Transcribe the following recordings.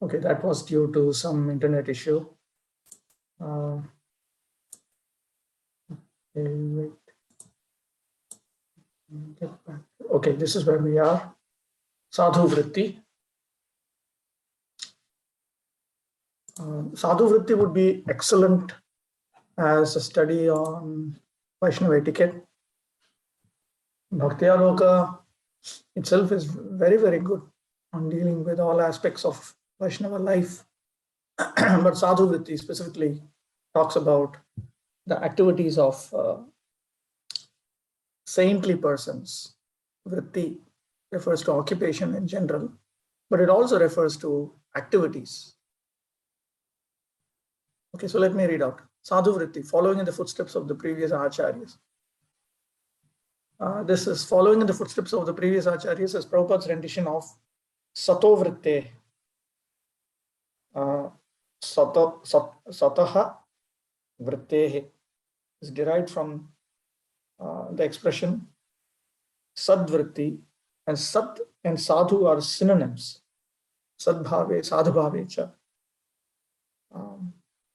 Okay, that was due to some internet issue. Wait. Get back. Okay, this is where we are. Sadhu Vritti. Sadhu Vritti would be excellent as a study on Vaishnava etiquette. Bhakti Aloka itself is very, very good on dealing with all aspects of Vaishnava life. But Sadhu Vritti specifically talks about the activities of saintly persons. Vritti refers to occupation in general, but it also refers to activities. Okay, so let me read out. Sadhu Vritti, following in the footsteps of the previous acharyas. This is following in the footsteps of the previous acharyas as Prabhupada's rendition of Sato Vritte. Sataha Vrittehe is derived from the expression Sadvritti, and Sat and Sadhu are synonyms. Sadbhave, Sadhbhave cha.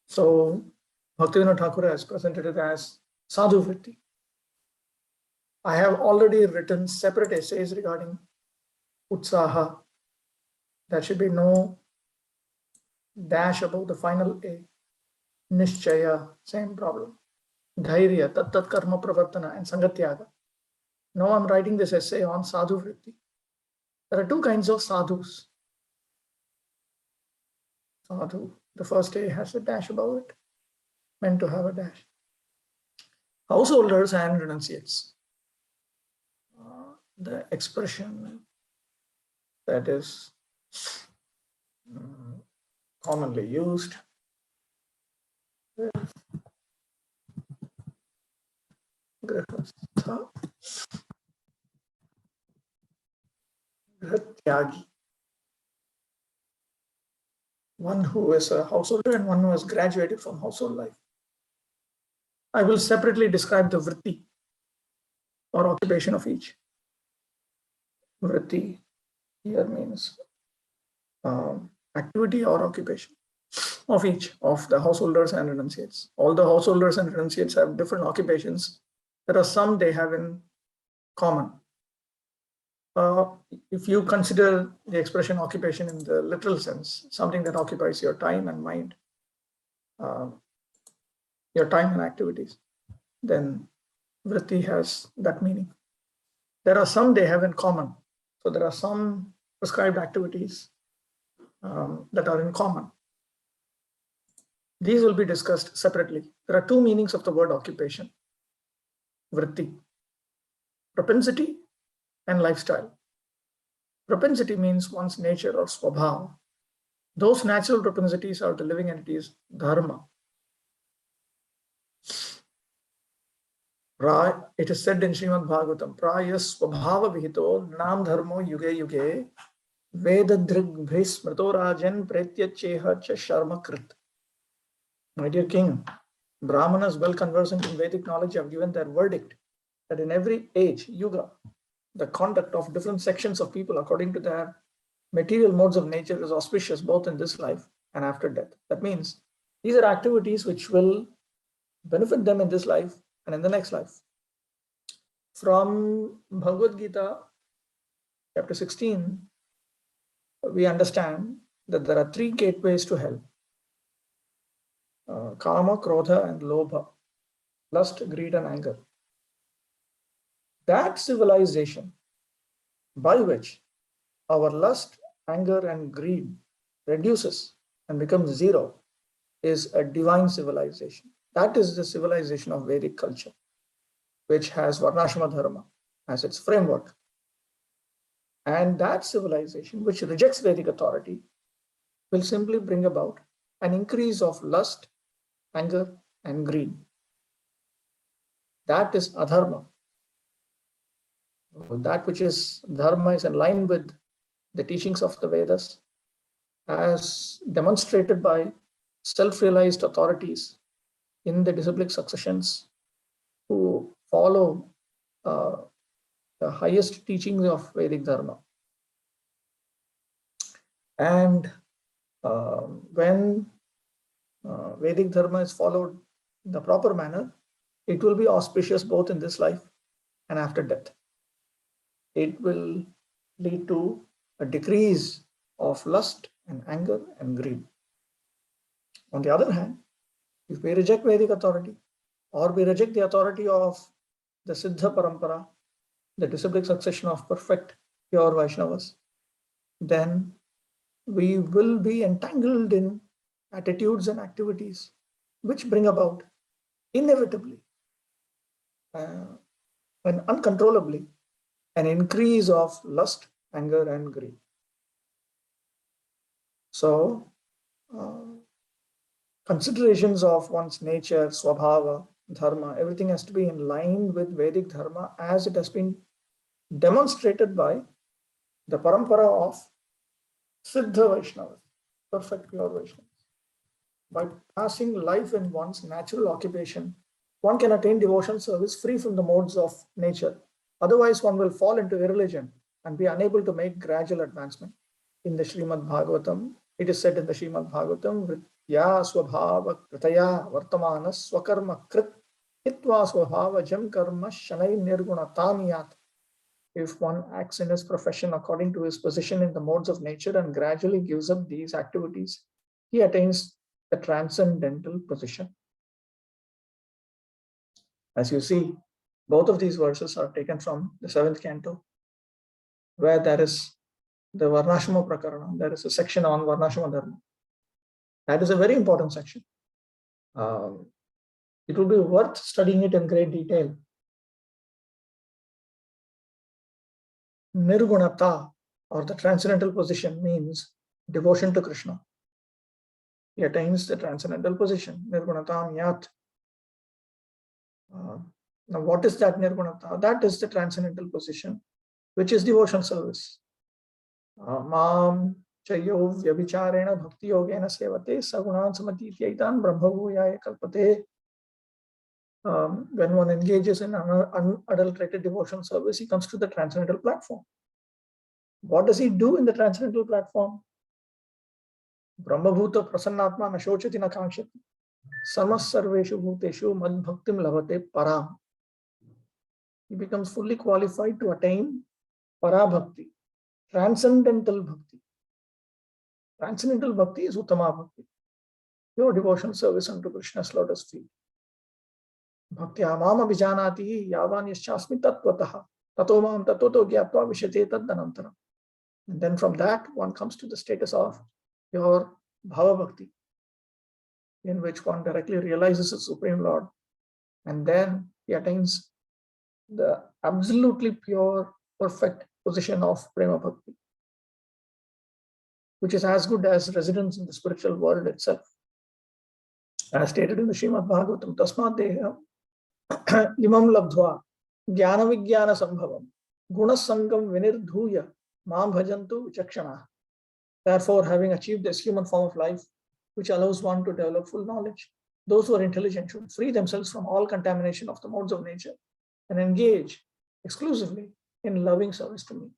So Bhaktivinoda Thakur has presented it as Sadhu Vritti. I have already written separate essays regarding Utsaha. There should be no dash above the final A. Nishchaya, same problem. Dhairya, Tat Karma Pravartana, and Sangatyaga. Now I'm writing this essay on Sadhu Vritti. There are two kinds of sadhus. Sadhu, the first A has a dash above it, meant to have a dash. Householders and renunciates. The expression that is commonly used is Grihastha, Grihatyagi. One who is a householder and one who has graduated from household life. I will separately describe the vritti or occupation of each. Vritti here means activity or occupation of each of the householders and renunciates. All the householders and renunciates have different occupations. There are some they have in common. If you consider the expression occupation in the literal sense, something that occupies your time and mind, your time and activities, then vritti has that meaning. There are some they have in common. So there are some prescribed activities that are in common. These will be discussed separately. There are two meanings of the word occupation. Vritti, propensity and lifestyle. Propensity means one's nature or swabhava. Those natural propensities are the living entities, dharma. It is said in Srimad Bhagavatam, Prayas swabhava vihito nam dharmo yuge yuge veda drig bhis smrito rajan pretya cheha cha sharma krit. My dear king, Brahmanas well conversant in Vedic knowledge have given their verdict that in every age, yuga, the conduct of different sections of people according to their material modes of nature is auspicious both in this life and after death. That means these are activities which will benefit them in this life and in the next life. From Bhagavad Gita, chapter 16, we understand that there are three gateways to hell. Kama, Krodha, and Lobha, lust, greed, and anger. That civilization by which our lust, anger, and greed reduces and becomes zero is a divine civilization. That is the civilization of Vedic culture, which has Varnashrama Dharma as its framework. And that civilization, which rejects Vedic authority, will simply bring about an increase of lust, anger, and greed. That is adharma. That which is dharma is in line with the teachings of the Vedas, as demonstrated by self-realized authorities in the disciplic successions who follow the highest teachings of Vedic Dharma. And when Vedic Dharma is followed in the proper manner, it will be auspicious both in this life and after death. It will lead to a decrease of lust and anger and greed. On the other hand, if we reject Vedic authority, or we reject the authority of the Siddha Parampara, the disciplic succession of perfect pure Vaishnavas, then we will be entangled in attitudes and activities which bring about inevitably and uncontrollably an increase of lust, anger, and greed. So, considerations of one's nature, swabhava, dharma, everything has to be in line with Vedic dharma as it has been demonstrated by the parampara of Siddha Vaishnavas, perfect pure Vaishnavas. By passing life in one's natural occupation, one can attain devotion service free from the modes of nature. Otherwise, one will fall into irreligion and be unable to make gradual advancement. In the Srimad Bhagavatam, it is said in the Srimad Bhagavatam, Vritya swabhava kritaya vartamana swakarma krit hitva swabhava jam karma shanai nirgunatamiyat. If one acts in his profession according to his position in the modes of nature and gradually gives up these activities, he attains the transcendental position. As you see, both of these verses are taken from the 7th canto, where there is the Varnashrama Prakarana. There is a section on Varnashrama Dharma. That is a very important section. It will be worth studying it in great detail. Nirgunata, or the transcendental position, means devotion to Krishna. He attains the transcendental position, Nirgunatam Yat. Now, what is that Nirgunata? That is the transcendental position, which is devotion service. Mam chayo vyabhicharena bhakti yogena sevate sagunan samatityayitan brahmabhuyaya kalpate. When one engages in unadulterated devotion service, he comes to the transcendental platform. What does he do in the transcendental platform? Brahmabhuta prasannatma nashochati nakangshati samas sarveshu bhuteshu mad bhaktim lavate param. He becomes fully qualified to attain para bhakti, transcendental bhakti. Transcendental bhakti is uttama bhakti, pure devotion service unto Krishna's lotus feet. Bhakti amam abhijanati yavan yaschasmi tattvataha tato mam tatoto gyatva vishate taddanantaram. And then from that, one comes to the status of pure bhava bhakti, in which one directly realizes the Supreme Lord. And then he attains the absolutely pure, perfect position of prema bhakti, which is as good as residence in the spiritual world itself. As stated in the Srimad Bhagavatam, Tasmat Deha Imam Labdhva Jnana Vijnana Sambhavam Gunasangam Vinirdhuya Mam Bhajantu Vichakshana. Therefore, having achieved this human form of life, which allows one to develop full knowledge, those who are intelligent should free themselves from all contamination of the modes of nature and engage exclusively in loving service to me.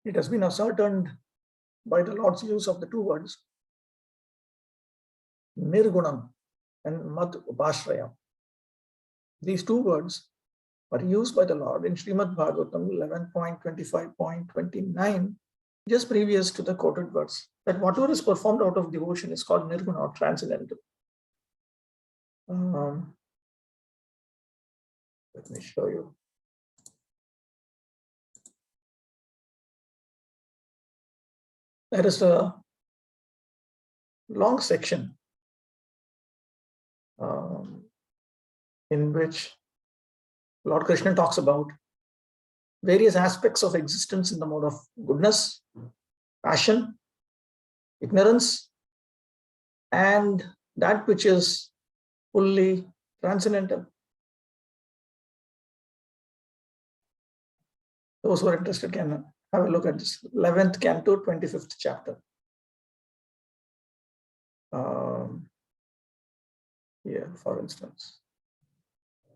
It has been ascertained by the Lord's use of the two words, Nirgunam and Mad Upashraya. These two words are used by the Lord in Srimad Bhagavatam 11.25.29, just previous to the quoted verse, that whatever is performed out of devotion is called Nirguna or transcendental. Let me show you. There is a long section in which Lord Krishna talks about various aspects of existence in the mode of goodness, passion, ignorance, and that which is fully transcendental. Those who are interested can have a look at this 11th canto, 25th chapter. Here, for instance.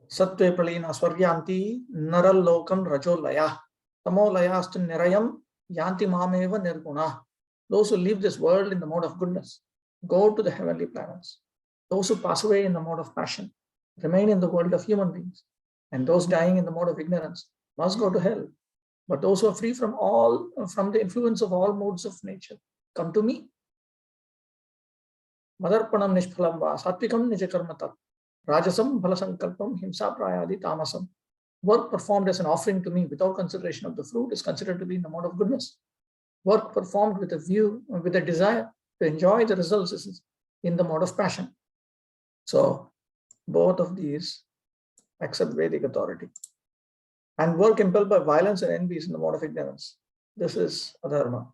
Sattve pralina swaryanti narallokam rajolaya. Tamolayastun nirayam yanti mameva nirguna. Those who leave this world in the mode of goodness go to the heavenly planets. Those who pass away in the mode of passion remain in the world of human beings. And those dying in the mode of ignorance must go to hell. But those who are free from the influence of all modes of nature come to me. Madarpanam nishphalam va satvikam nijakarmatat. Rajasam phalasankalpam himsa prayadi tamasam. Work performed as an offering to me without consideration of the fruit is considered to be in the mode of goodness. Work performed with a desire to enjoy the results is in the mode of passion. So both of these accept Vedic authority. And work impelled by violence and envy is in the mode of ignorance. This is adharma.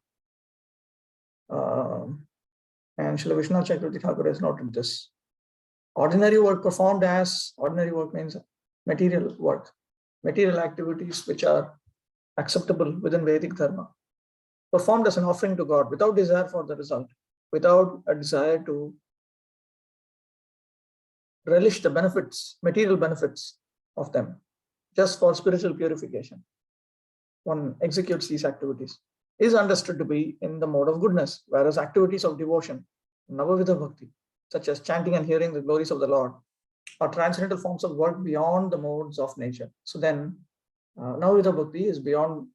And Srila Vishnu Chakravarti Thakur has noted this. Ordinary work performed as, ordinary work means material work, material activities which are acceptable within Vedic dharma, performed as an offering to God without desire for the result, without a desire to relish the benefits, material benefits of them, just for spiritual purification. One executes these activities, is understood to be in the mode of goodness, whereas activities of devotion, Navavidha Bhakti, such as chanting and hearing the glories of the Lord, are transcendental forms of work beyond the modes of nature. So then, Navavidha Bhakti is beyond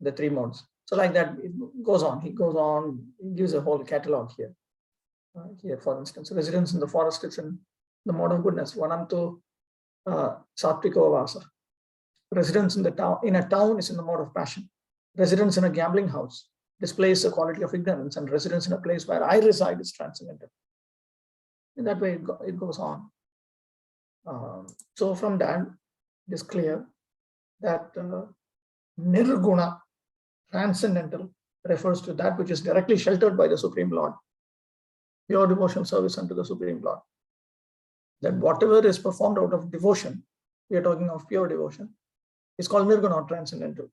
the three modes. So like that, it goes on. He goes on, he gives a whole catalog here. Here, for instance, residence in the forest is in the mode of goodness. Vananto Satviko Vasa. Residence in a town is in the mode of passion. Residence in a gambling house displays the quality of ignorance, and residence in a place where I reside is transcendental. In that way, it goes on. So from that, it is clear that nirguna, transcendental, refers to that which is directly sheltered by the Supreme Lord. Pure devotional service unto the Supreme Lord. That whatever is performed out of devotion, we are talking of pure devotion, is called nirguna or transcendental.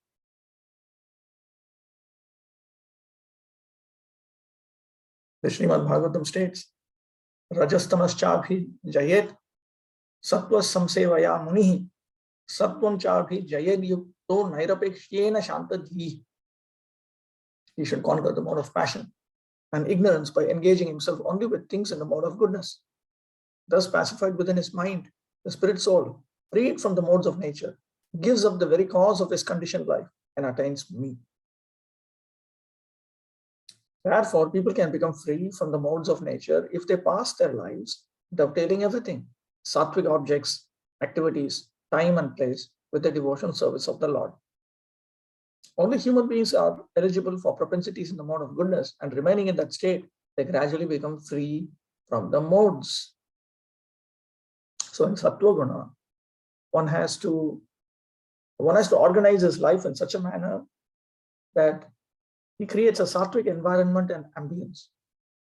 The Srimad Bhagavatam states, Rajastamaschabhi jayet sattva samsevaya munihi sattvam chabhi jayed yukto nairapekshena shantadhi. He should conquer the mode of passion and ignorance by engaging himself only with things in the mode of goodness. Thus pacified within his mind, the spirit soul, freed from the modes of nature, gives up the very cause of his conditioned life and attains me. Therefore, people can become free from the modes of nature if they pass their lives dovetailing everything, sattvic objects, activities, time and place, with the devotional service of the Lord. Only human beings are eligible for propensities in the mode of goodness, and remaining in that state, they gradually become free from the modes. So in Sattva Guna, one has to organize his life in such a manner that he creates a sattvic environment and ambience.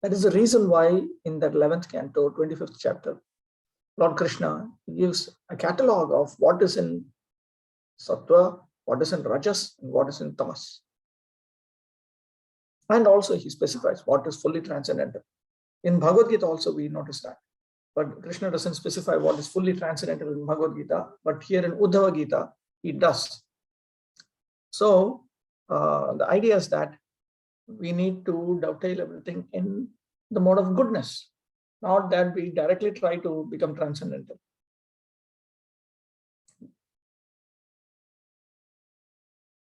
That is the reason why in that 11th canto, 25th chapter, Lord Krishna gives a catalogue of what is in Sattva, what is in Rajas, and what is in Tamas. And also he specifies what is fully transcendental. In Bhagavad Gita also we notice that. But Krishna doesn't specify what is fully transcendental in Bhagavad Gita, but here in Uddhava Gita, he does. So the idea is that we need to dovetail everything in the mode of goodness, not that we directly try to become transcendental.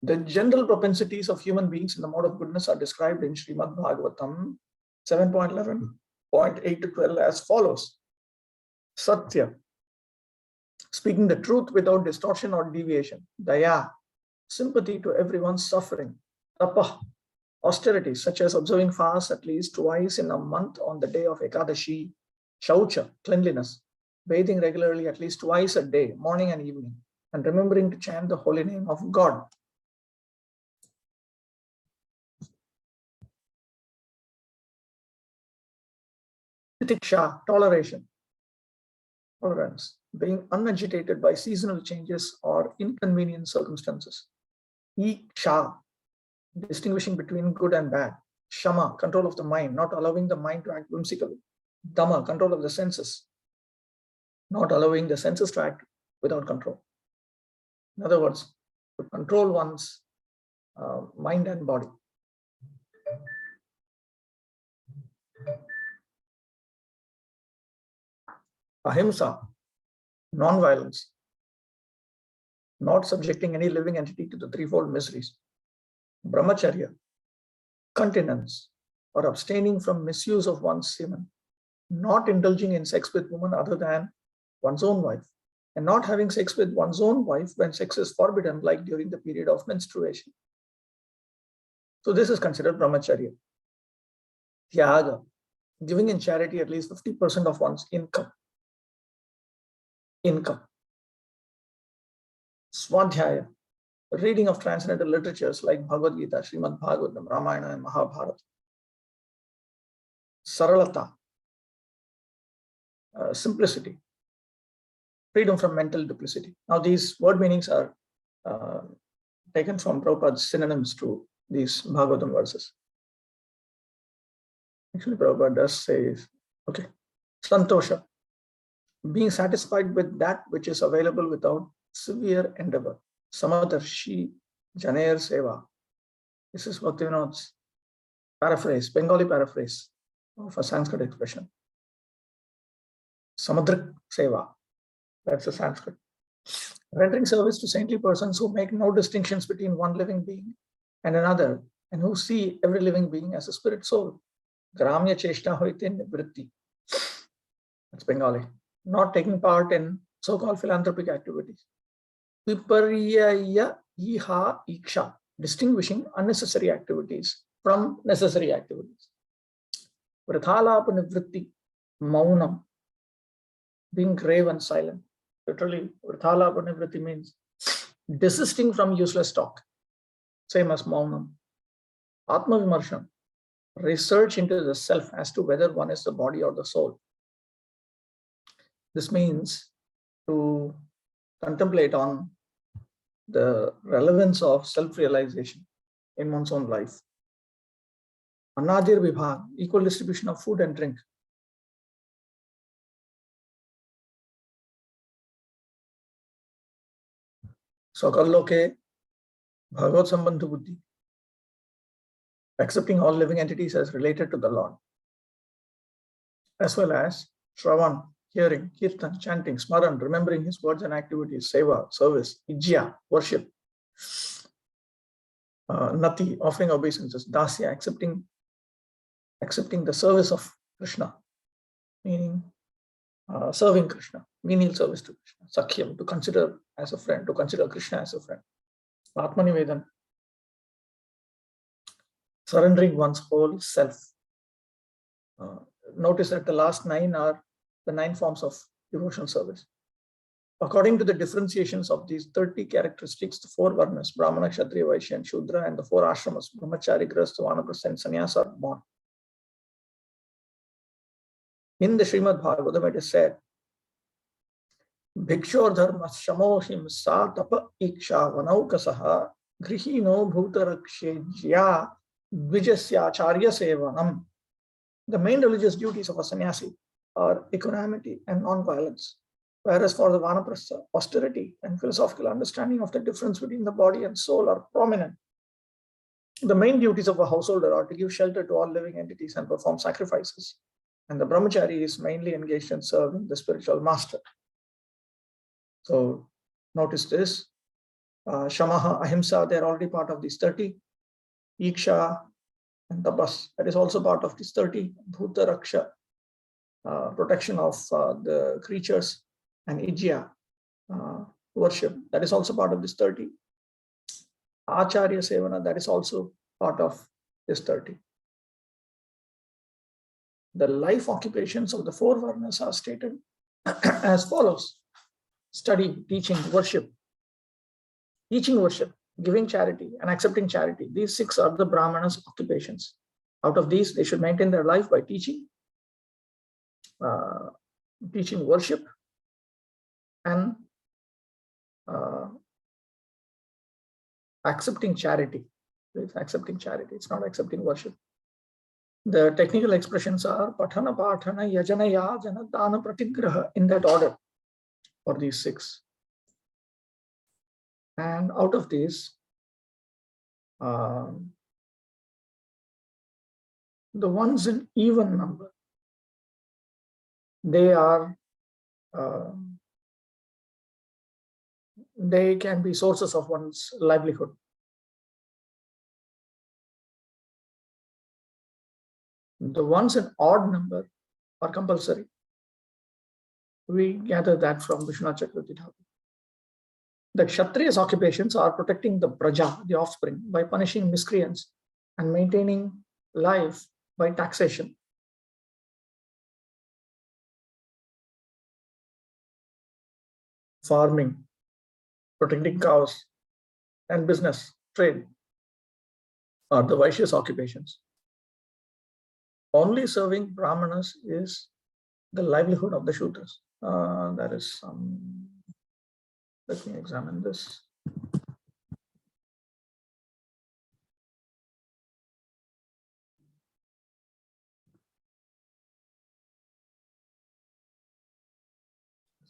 The general propensities of human beings in the mode of goodness are described in Srimad Bhagavatam 7.11.8 to 12 as follows. Satya, speaking the truth without distortion or deviation. Daya, sympathy to everyone's suffering. Tapa, austerity, such as observing fast at least twice in a month on the day of Ekadashi. Shaucha, cleanliness, bathing regularly at least twice a day, morning and evening, and remembering to chant the holy name of God. Titiksha, tolerance, being unagitated by seasonal changes or inconvenient circumstances. Iksha, distinguishing between good and bad. Shama, control of the mind, not allowing the mind to act whimsically. Dhamma, control of the senses, not allowing the senses to act without control. In other words, to control one's mind and body. Ahimsa, non-violence, not subjecting any living entity to the threefold miseries. Brahmacharya, continence, or abstaining from misuse of one's semen, not indulging in sex with women other than one's own wife, and not having sex with one's own wife when sex is forbidden, like during the period of menstruation. So this is considered brahmacharya. Tyaga, giving in charity at least 50% of one's income. Swadhyaya, reading of transcendental literatures like Bhagavad Gita, Srimad Bhagavatam, Ramayana, and Mahabharata. Saralata, simplicity, freedom from mental duplicity. Now these word meanings are taken from Prabhupada's synonyms to these Bhagavatam verses. Actually, Prabhupada does say, okay, Santosha, being satisfied with that which is available without severe endeavor. Samadarshi Janer Seva. This is Bhaktivinoda's paraphrase, Bengali paraphrase of a Sanskrit expression. Samadrik Seva. That's a Sanskrit. Rendering service to saintly persons who make no distinctions between one living being and another, and who see every living being as a spirit soul. Gramya Cheshta Hoitin Vritti. That's Bengali. Not taking part in so-called philanthropic activities. Viparyaya Iha Iksha, distinguishing unnecessary activities from necessary activities. Vrithalapa Nivritti, Maunam, being grave and silent. Literally, Vrithalapa Nivritti means desisting from useless talk, same as Maunam. Atma Vimarshan, research into the self as to whether one is the body or the soul. This means to contemplate on the relevance of self-realization in one's own life. Anadir Vibhag, equal distribution of food and drink. Sakalloke Bhagavad Sambandha Buddhi, accepting all living entities as related to the Lord, as well as Shravan, hearing, Kirtan, chanting, Smaran, remembering his words and activities, Seva, service, Ijya, worship, Nati, offering obeisances, Dasya, accepting the service of Krishna, meaning serving Krishna, menial service to Krishna, Sakhyam, to consider as a friend, to consider Krishna as a friend, Atmanivedan, surrendering one's whole self. Notice that the last 9 are the 9 forms of devotional service. According to the differentiations of these 30 characteristics, the 4 varnas, Brahmana, Kshatriya, Vaishya, and Shudra, and the 4 ashramas, Brahmachari, Grahastha, Vanaprastha, and Sannyasa, are born. In the Srimad Bhagavatam, it is said, Bhikshor dharma shamohim sa tapa iksha vanaukasaha grihino bhutarakshe vijasya charya sevanam. The main religious duties of a sannyasi are equanimity and non-violence, whereas for the Vanaprastha, austerity and philosophical understanding of the difference between the body and soul are prominent. The main duties of a householder are to give shelter to all living entities and perform sacrifices, and the brahmachari is mainly engaged in serving the spiritual master. So notice this, Shamaha, Ahimsa, they are already part of these 30, Iksha and Tapas, that is also part of these 30, Bhuta Raksha, protection of the creatures, and Ijya, worship, that is also part of this 30. Acharya Sevana, that is also part of this 30. The life occupations of the 4 varnas are stated as follows: study, teaching, worship, giving charity, and accepting charity. These 6 are the Brahmanas' occupations. Out of these, they should maintain their life by teaching, worship, and accepting charity. It's accepting charity, it's not accepting worship. The technical expressions are Pathana, Pathana, Yajana, Yajana, Dana, Pratigraha, in that order for these 6. And out of these, the ones in even number, they are they can be sources of one's livelihood. The ones in odd number are compulsory. We gather that from Vishwanath Chakravarti Thakur. The Kshatriya's occupations are protecting the praja, the offspring, by punishing miscreants and maintaining life by taxation. Farming, protecting cows, and business, trade are the Vaishya's occupations. Only serving Brahmanas is the livelihood of the Shudras. That is some. Let me examine this.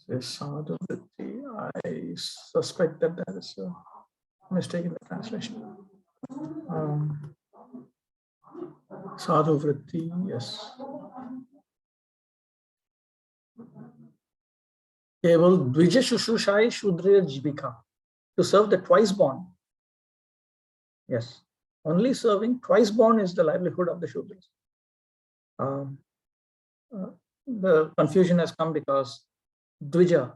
This Sadhu Vritti, I suspect that there is a mistake in the translation. Sadhu Vritti, yes. Keval Dvija Shushushai Shudra Jibika, to serve the twice born. Yes, only serving twice born is the livelihood of the Shudras. The confusion has come because Dvija,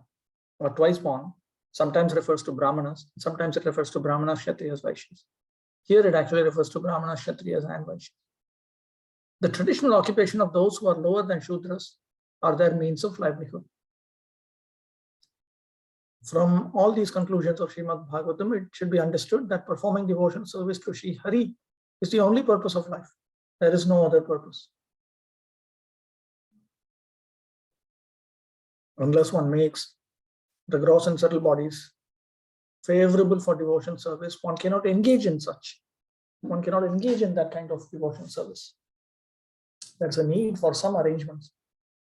or twice born, sometimes refers to Brahmanas, sometimes it refers to Brahmanas, Kshatriyas, Vaishyas. Here it actually refers to Brahmanas, Kshatriyas, and Vaishyas. The traditional occupation of those who are lower than Shudras are their means of livelihood. From all these conclusions of Srimad Bhagavatam, it should be understood that performing devotional service to Sri Hari is the only purpose of life. There is no other purpose. Unless one makes the gross and subtle bodies favorable for devotional service, one cannot engage in such. One cannot engage in that kind of devotional service. There's a need for some arrangements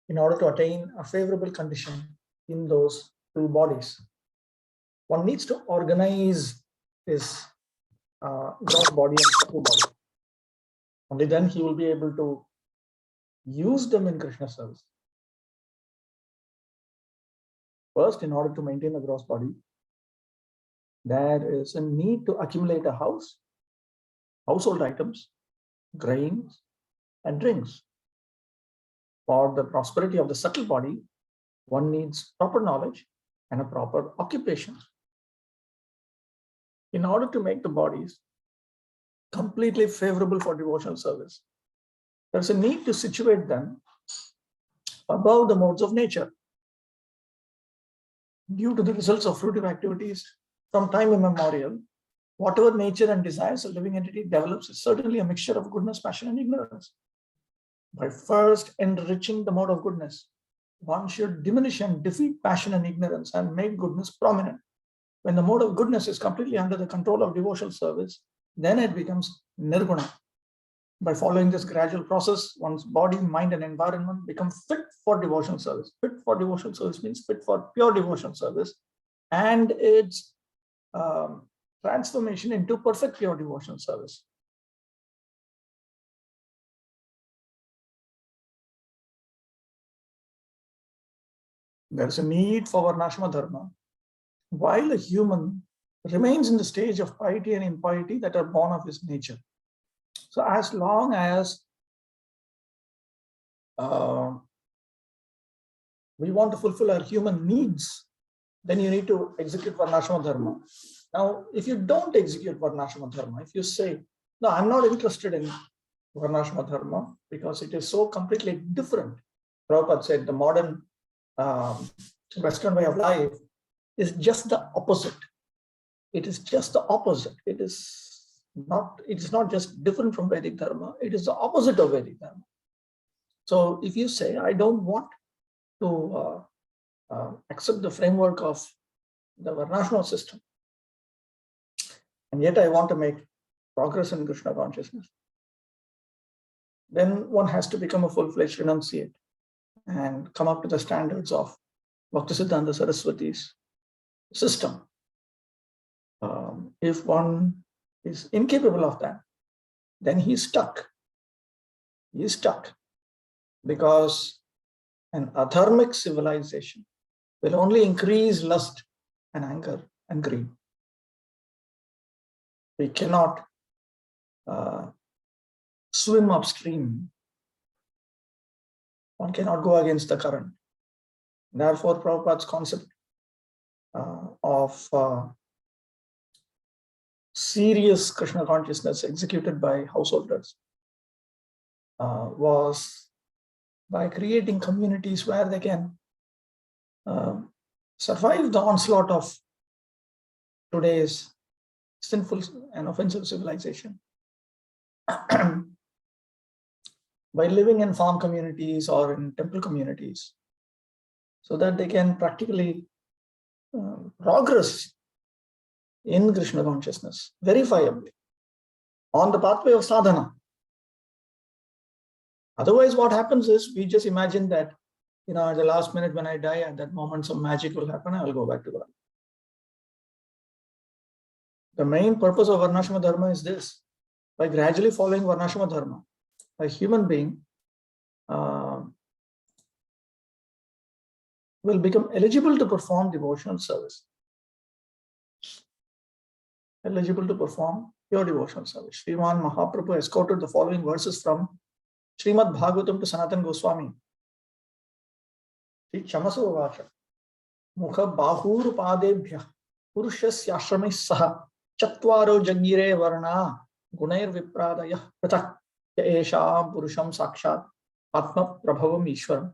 in order to attain a favorable condition in those two bodies. One needs to organize his gross body and subtle body. Only then he will be able to use them in Krishna service. First, in order to maintain the gross body, there is a need to accumulate a house, household items, grains, and drinks. For the prosperity of the subtle body, one needs proper knowledge and a proper occupation. In order to make the bodies completely favorable for devotional service, there's a need to situate them above the modes of nature. Due to the results of fruitive activities from time immemorial, whatever nature and desires a living entity develops is certainly a mixture of goodness, passion, and ignorance. By first enriching the mode of goodness, one should diminish and defeat passion and ignorance and make goodness prominent. When the mode of goodness is completely under the control of devotional service, then it becomes nirguna. By following this gradual process, one's body, mind, and environment become fit for devotional service. Fit for devotional service means fit for pure devotional service, and its transformation into perfect pure devotional service. There is a need for varnashrama dharma while a human remains in the stage of piety and impiety that are born of his nature. So as long as we want to fulfill our human needs, then you need to execute varnashrama dharma. Now, if you don't execute varnashrama dharma, if you say, no, I'm not interested in varnashrama dharma because it is so completely different. Prabhupada said the modern Western way of life is just the opposite. It is just the opposite. It is not just different from Vedic Dharma, it is the opposite of Vedic Dharma. So if you say, I don't want to accept the framework of the Varnashrama system, and yet I want to make progress in Krishna consciousness, then one has to become a full-fledged renunciate and come up to the standards of Bhaktisiddhanta Saraswati's system. If one is incapable of that, then he's stuck. He is stuck because an adharmic civilization will only increase lust and anger and greed. We cannot swim upstream. One cannot go against the current. Therefore, Prabhupada's concept of serious Krishna consciousness executed by householders was by creating communities where they can survive the onslaught of today's sinful and offensive civilization by living in farm communities or in temple communities, so that they can practically progress in Krishna consciousness verifiably on the pathway of sadhana. Otherwise, what happens is we just imagine that, at the last minute when I die, at that moment some magic will happen, I will go back to God. The main purpose of Varnashrama Dharma is this: by gradually following Varnashrama Dharma, a human being will become eligible to perform devotional service. Eligible to perform pure devotional service. Sriman Mahaprabhu has quoted the following verses from Srimad Bhagavatam to Sanatan Goswami. Shri Chamasu Vacha Mukha Bahur Padebhya Purushasya Saha Chatvaro Jagire Varna Gunair Vipradaya Pratak Esham Purusham Sakshat Atma Prabhavam Ishwaram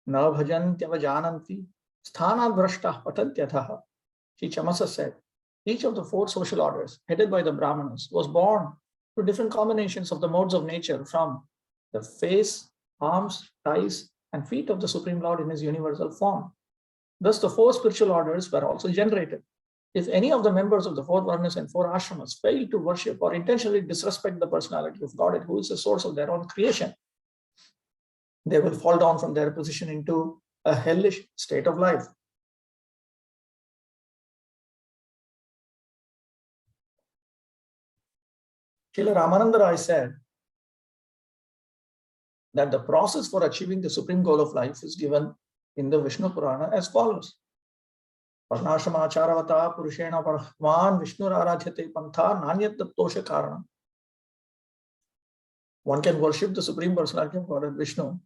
Na Bhajantyava Jananti Sthana Drashta Patantyatha. Shri Chamasa said, each of the four social orders headed by the Brahmanas was born to different combinations of the modes of nature from the face, arms, thighs, and feet of the Supreme Lord in his universal form. Thus, the four spiritual orders were also generated. If any of the members of the four Varnas and four ashramas fail to worship or intentionally disrespect the personality of Godhead, who is the source of their own creation, they will fall down from their position into a hellish state of life. Srila Ramananda Rai said that the process for achieving the supreme goal of life is given in the Vishnu Purana as follows. Varnashrama acharavata purushena parahman Vishnu aradhyate pantha nanyat taptosha karana. One can worship the Supreme Personality of Godhead Vishnu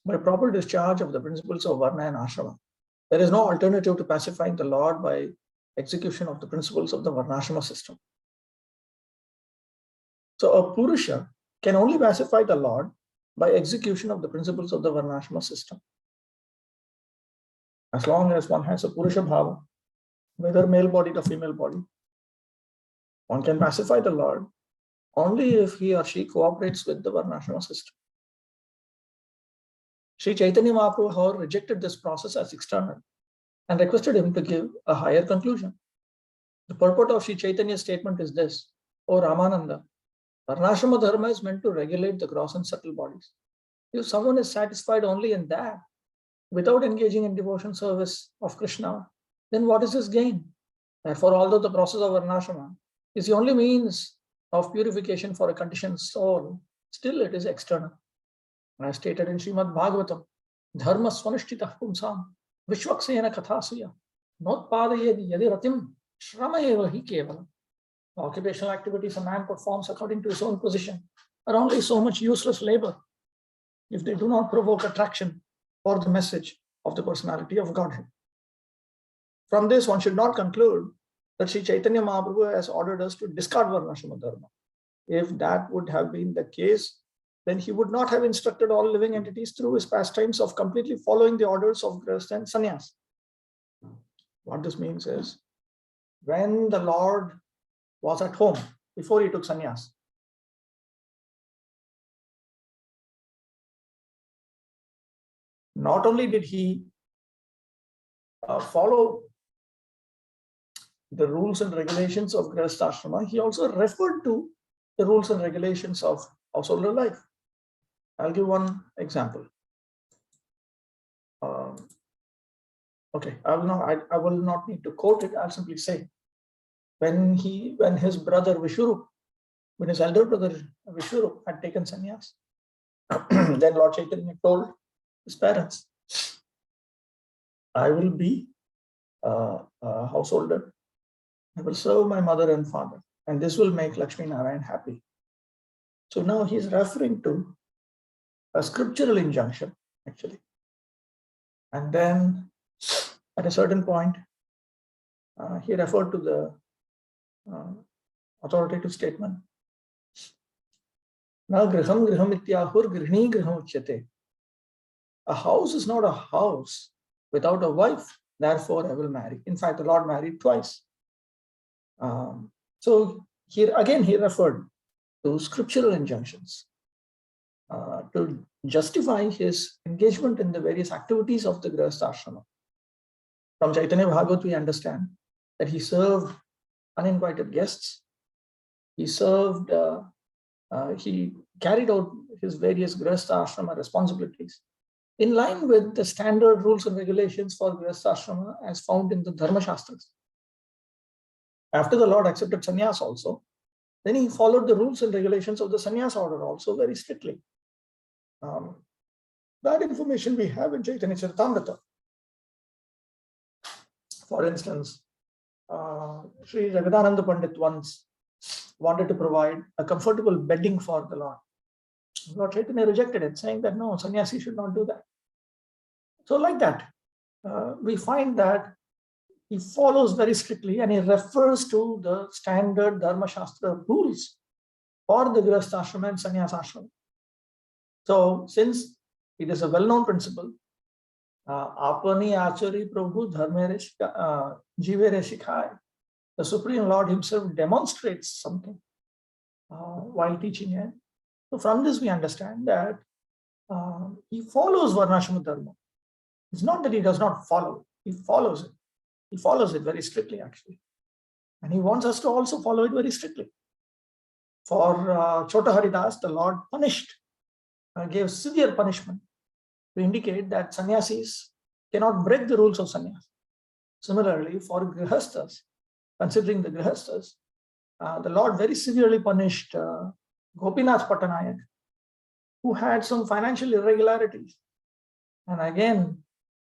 by proper discharge of the principles of Varna and Ashrama. There is no alternative to pacifying the Lord by execution of the principles of the Varnashrama system. So a Purusha can only pacify the Lord by execution of the principles of the Varnashrama system. As long as one has a Purusha Bhava, whether male bodied or female bodied, one can pacify the Lord only if he or she cooperates with the Varnashrama system. Sri Chaitanya Mahaprabhu, however, rejected this process as external and requested him to give a higher conclusion. The purport of Sri Chaitanya's statement is this: O Ramananda, Varnashrama Dharma is meant to regulate the gross and subtle bodies. If someone is satisfied only in that, without engaging in devotion service of Krishna, then what is his gain? Therefore, although the process of Varnashrama is the only means of purification for a conditioned soul, still it is external. As stated in Srimad Bhagavatam, Dharma swanishtitah pumsam vishwaksena kathasuya notpadayedi yadiratim shramaeva hi kevalam. The occupational activities a man performs according to his own position are only so much useless labor if they do not provoke attraction for the message of the personality of Godhead. From this, one should not conclude that Sri Chaitanya Mahaprabhu has ordered us to discard Varnashrama Dharma. If that would have been the case, then he would not have instructed all living entities through his pastimes of completely following the orders of Grihastha and Sannyas. What this means is, when the Lord was at home before he took sannyas, not only did he follow the rules and regulations of Grihastha Ashrama, he also referred to the rules and regulations of householder life. I'll give one example. Okay, I will not need to quote it. I'll simply say when his brother Vishwarup, when his elder brother Vishwarup had taken sannyas, then Lord Chaitanya told his parents, I will be a householder. I will serve my mother and father, and this will make Lakshmi Narayan happy. So now he's referring to a scriptural injunction, actually. And then at a certain point, he referred to the authoritative statement. Na griham griham ityahur grihni griham uchyate. A house is not a house without a wife. Therefore, I will marry. In fact, the Lord married twice. So here again, he referred to scriptural injunctions to justify his engagement in the various activities of the Grihastha Ashrama. From Chaitanya Bhagavat, we understand that he served uninvited guests. He served, he carried out his various Grihastha Ashrama responsibilities in line with the standard rules and regulations for Grihastha Ashrama as found in the Dharma Shastras. After the Lord accepted sannyas also, then he followed the rules and regulations of the sannyas order also very strictly. That information we have in Chaitanya Charitamrita. For instance, Sri Jagadananda Pandit once wanted to provide a comfortable bedding for the Lord. Lord Chaitanya rejected it, saying that no, sannyasi should not do that. So like that, we find that he follows very strictly and he refers to the standard Dharma Shastra rules for the Grihastha Ashrama and Sannyasa Ashrama. So since it is a well-known principle, Apani Achari Prabhu Dharmere Jivere Shikhai, the Supreme Lord himself demonstrates something while teaching it. So from this we understand that he follows Varnashrama Dharma. It's not that he does not follow, he follows it. He follows it very strictly, actually. And he wants us to also follow it very strictly. For Chota Haridas, the Lord punished, gave severe punishment to indicate that sannyasis cannot break the rules of sannyas. Similarly, for Grihasthas, considering the Grihasthas, the Lord very severely punished Gopinath Patanayak, who had some financial irregularities. And again,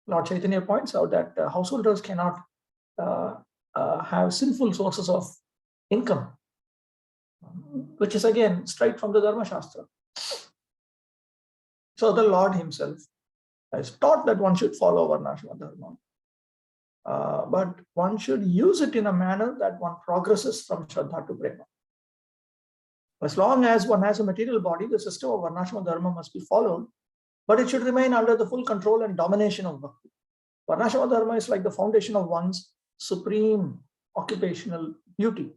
Lord Chaitanya points out that householders cannot have sinful sources of income, which is again straight from the Dharma Shastra. So the Lord himself has taught that one should follow Varnashrama Dharma, but one should use it in a manner that one progresses from Shraddha to Prema. As long as one has a material body, the system of Varnashrama Dharma must be followed, but it should remain under the full control and domination of Bhakti. Varnashrama Dharma is like the foundation of one's supreme occupational duty.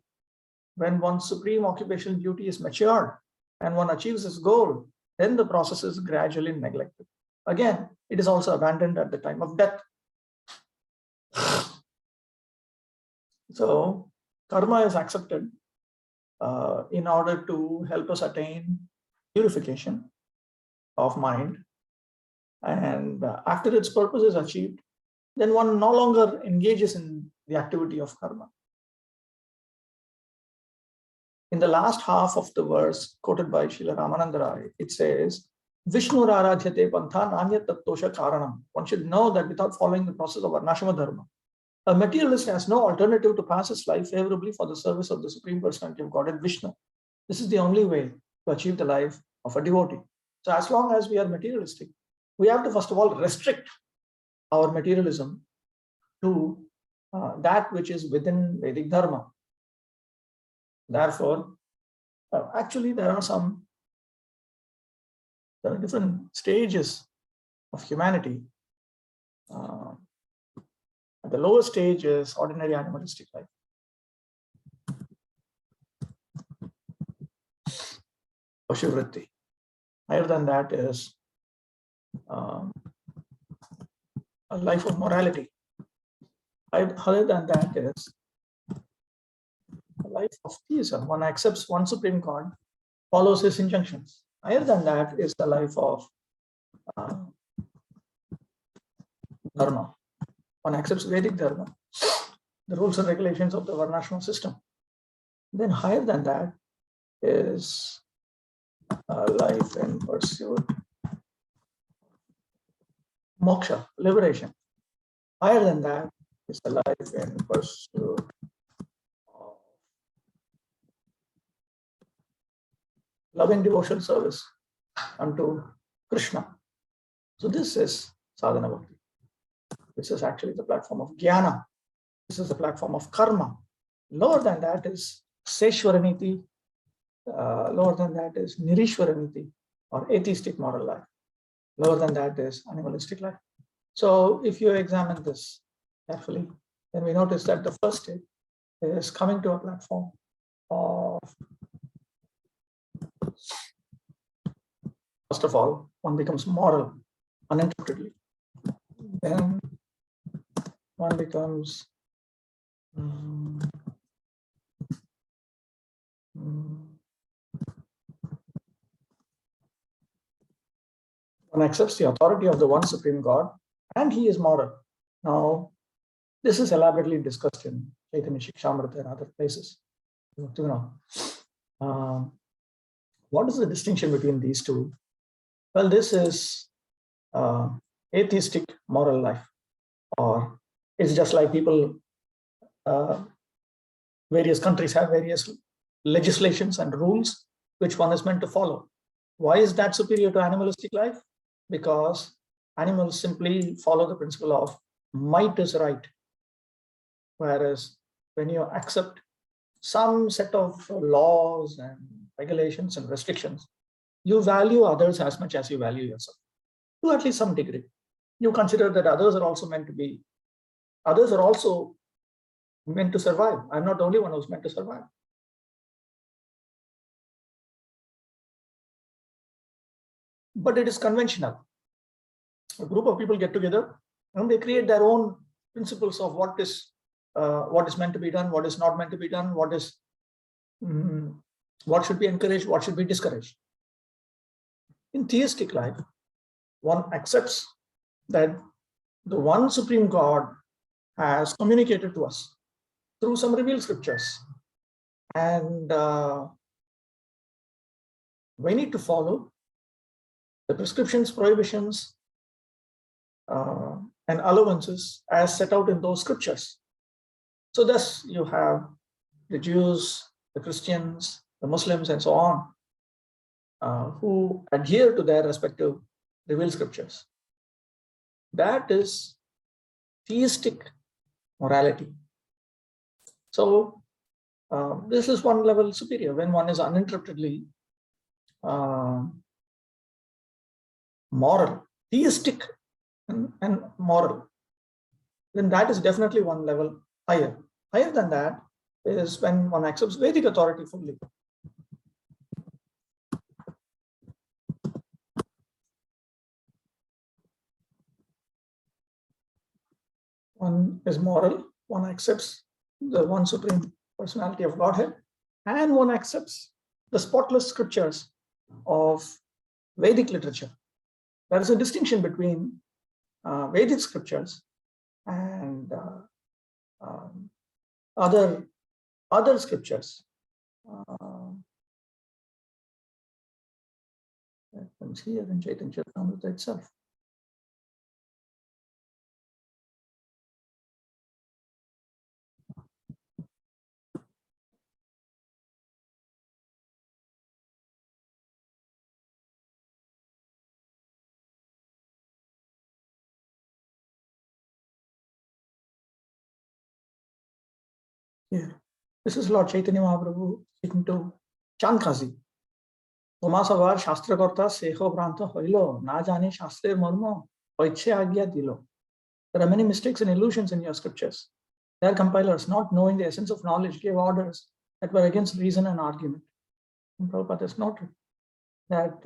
When one's supreme occupational duty is matured and one achieves its goal, then the process is gradually neglected. Again, it is also abandoned at the time of death. So, karma is accepted in order to help us attain purification of mind. And after its purpose is achieved, then one no longer engages in the activity of karma. In the last half of the verse quoted by Srila Ramananda Rai, it says, Vishnu Aradhyate Pantha Nanya Tattosha Karanam. One should know that without following the process of Varnashrama Dharma, a materialist has no alternative to pass his life favorably for the service of the Supreme Personality of Godhead, Vishnu. This is the only way to achieve the life of a devotee. So as long as we are materialistic, we have to first of all restrict our materialism to that which is within Vedic Dharma. Therefore, actually there are different stages of humanity. The lowest stage is ordinary animalistic life. Pashuvritti. Higher than that is a life of morality. Higher than that is a life of theism. One accepts one supreme God, follows his injunctions. Higher than that is the life of dharma. One accepts Vedic dharma, the rules and regulations of the Varnashram system. Then higher than that is life in pursuit, moksha, liberation. Higher than that is a life in pursuit of loving devotional service unto Krishna. So this is sadhana bhakti. This is actually the platform of jnana. This is the platform of karma. Lower than that is seshwaraniti. Lower than that is nirishwaraniti, or atheistic moral life. Lower than that is animalistic life. So if you examine this carefully, then we notice that the first stage is coming to a platform of, first of all, one becomes moral uninterruptedly. Then one becomes one accepts the authority of the one supreme God, and he is moral. Now, this is elaborately discussed in Śrī Upadeśāmṛta and other places. What is the distinction between these two? Well, this is atheistic moral life, or it's just like people, various countries have various legislations and rules which one is meant to follow. Why is that superior to animalistic life? Because animals simply follow the principle of might is right. Whereas when you accept some set of laws and regulations and restrictions, you value others as much as you value yourself, to at least some degree. You consider that others are also meant to survive. I'm not the only one who's meant to survive. But it is conventional. A group of people get together and they create their own principles of what is meant to be done, what is not meant to be done, what should be encouraged, what should be discouraged. In theistic life, one accepts that the one supreme God has communicated to us through some revealed scriptures, and we need to follow the prescriptions, prohibitions, and allowances as set out in those scriptures. So thus you have the Jews, the Christians, the Muslims, and so on, who adhere to their respective revealed scriptures. That is theistic morality. So this is one level superior when one is uninterruptedly moral, theistic and moral. Then that is definitely one level higher. Higher than that is when one accepts Vedic authority fully. One is moral, one accepts the one supreme personality of Godhead, and one accepts the spotless scriptures of Vedic literature. There is a distinction between Vedic scriptures and other scriptures. That comes here in Chaitanya Charitamrita itself. Here, this is Lord Chaitanya Mahaprabhu speaking to Chandkazi. Tomasavar Shastrakarta Seho Branta Hoilo, Na Jani Shastre Marmo, Oiche Agya Dilo. There are many mistakes and illusions in your scriptures. Their compilers, not knowing the essence of knowledge, gave orders that were against reason and argument. And Prabhupada has noted that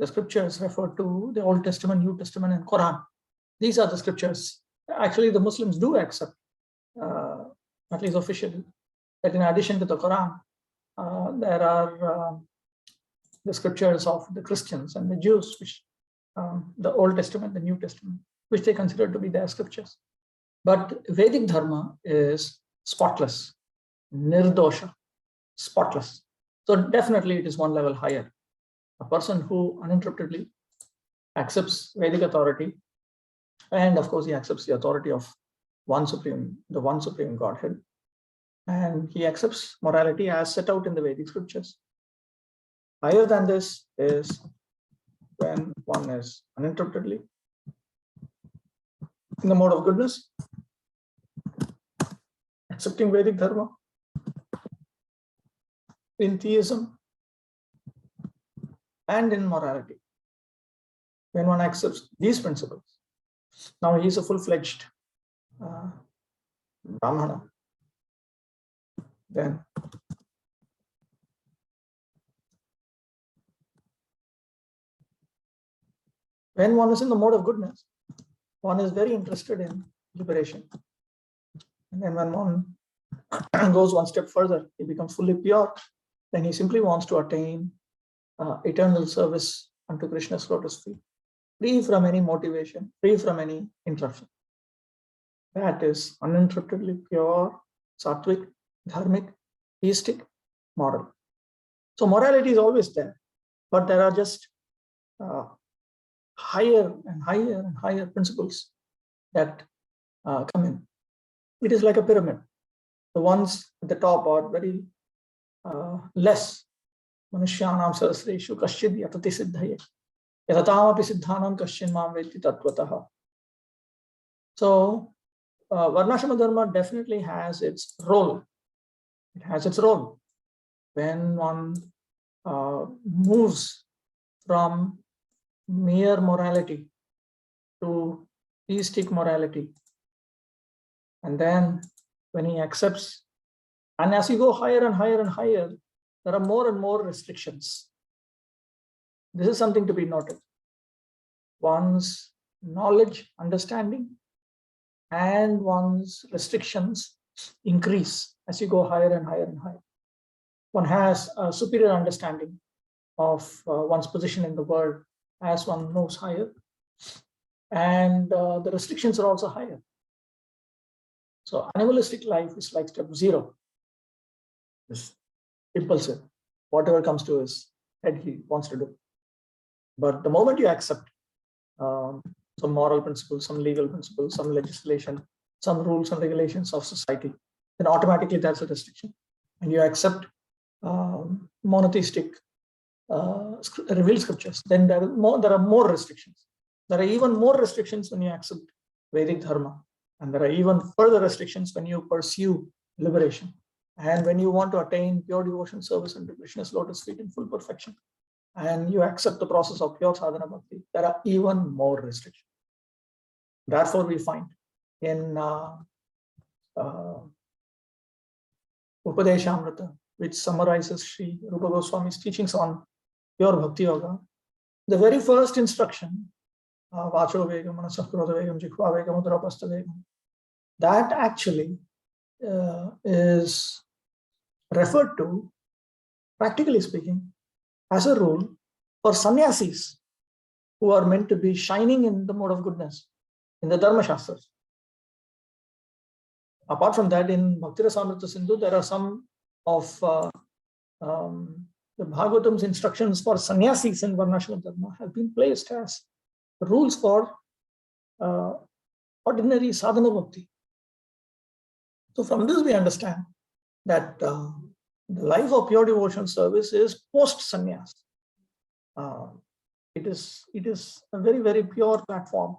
the scriptures refer to the Old Testament, New Testament, and Quran. These are the scriptures. Actually, the Muslims do accept, at least officially, that in addition to the Quran, there are the scriptures of the Christians and the Jews, which the Old Testament, the New Testament, which they consider to be their scriptures. But Vedic Dharma is spotless, nirdosha, spotless. So definitely it is one level higher. A person who uninterruptedly accepts Vedic authority, and of course he accepts the authority of the one supreme Godhead, and he accepts morality as set out in the Vedic scriptures. Higher than this is when one is uninterruptedly in the mode of goodness, accepting Vedic dharma, in theism, and in morality. When one accepts these principles, now he is a full-fledged Brahmana. Then when one is in the mode of goodness, one is very interested in liberation. And then when one goes one step further, he becomes fully pure, then he simply wants to attain eternal service unto Krishna's lotus feet, free from any motivation, free from any interruption. That is uninterruptedly pure, sattvic, dharmic, theistic, moral. So morality is always there, but there are just higher and higher and higher principles that come in. It is like a pyramid. The ones at the top are very less. Manushyanam sahasreshu kaschid yatati siddhaye yatamapi siddhanam kaschin mam veti tattvataha. So Varnashrama Dharma definitely has its role. It has its role when one moves from mere morality to theistic morality. And then when he accepts, and as you go higher and higher and higher, there are more and more restrictions. This is something to be noted. One's knowledge, understanding, and one's restrictions increase as you go higher and higher and higher. One has a superior understanding of one's position in the world as one moves higher, and the restrictions are also higher. So animalistic life is like step 0. It's impulsive. Whatever comes to his head, he wants to do. But the moment you accept some moral principles, some legal principles, some legislation, some rules and regulations of society, then automatically that's a restriction. And you accept monotheistic revealed scriptures, then there are more restrictions. There are even more restrictions when you accept Vedic dharma, and there are even further restrictions when you pursue liberation and when you want to attain pure devotion service under Krishna's lotus feet in full perfection, and you accept the process of pure sadhana bhakti. There are even more restrictions. Therefore, we find in Upadeśāmṛta, which summarizes Śrī Rupa Goswami's teachings on pure bhakti yoga, the very first instruction, Vacho Vegam, Manasah Krodha Vegam, Jikhva Vegam, Udarapastha Vegam, that actually is referred to, practically speaking, as a rule for sannyasis who are meant to be shining in the mode of goodness in the Dharma Shastras. Apart from that, in Bhakti Rasamrita Sindhu, there are some of the Bhagavatam's instructions for sannyasis in Varnashrama Dharma have been placed as rules for ordinary sadhana bhakti. So from this we understand that the life of pure devotional service is post-sannyas. It is a very, very pure platform.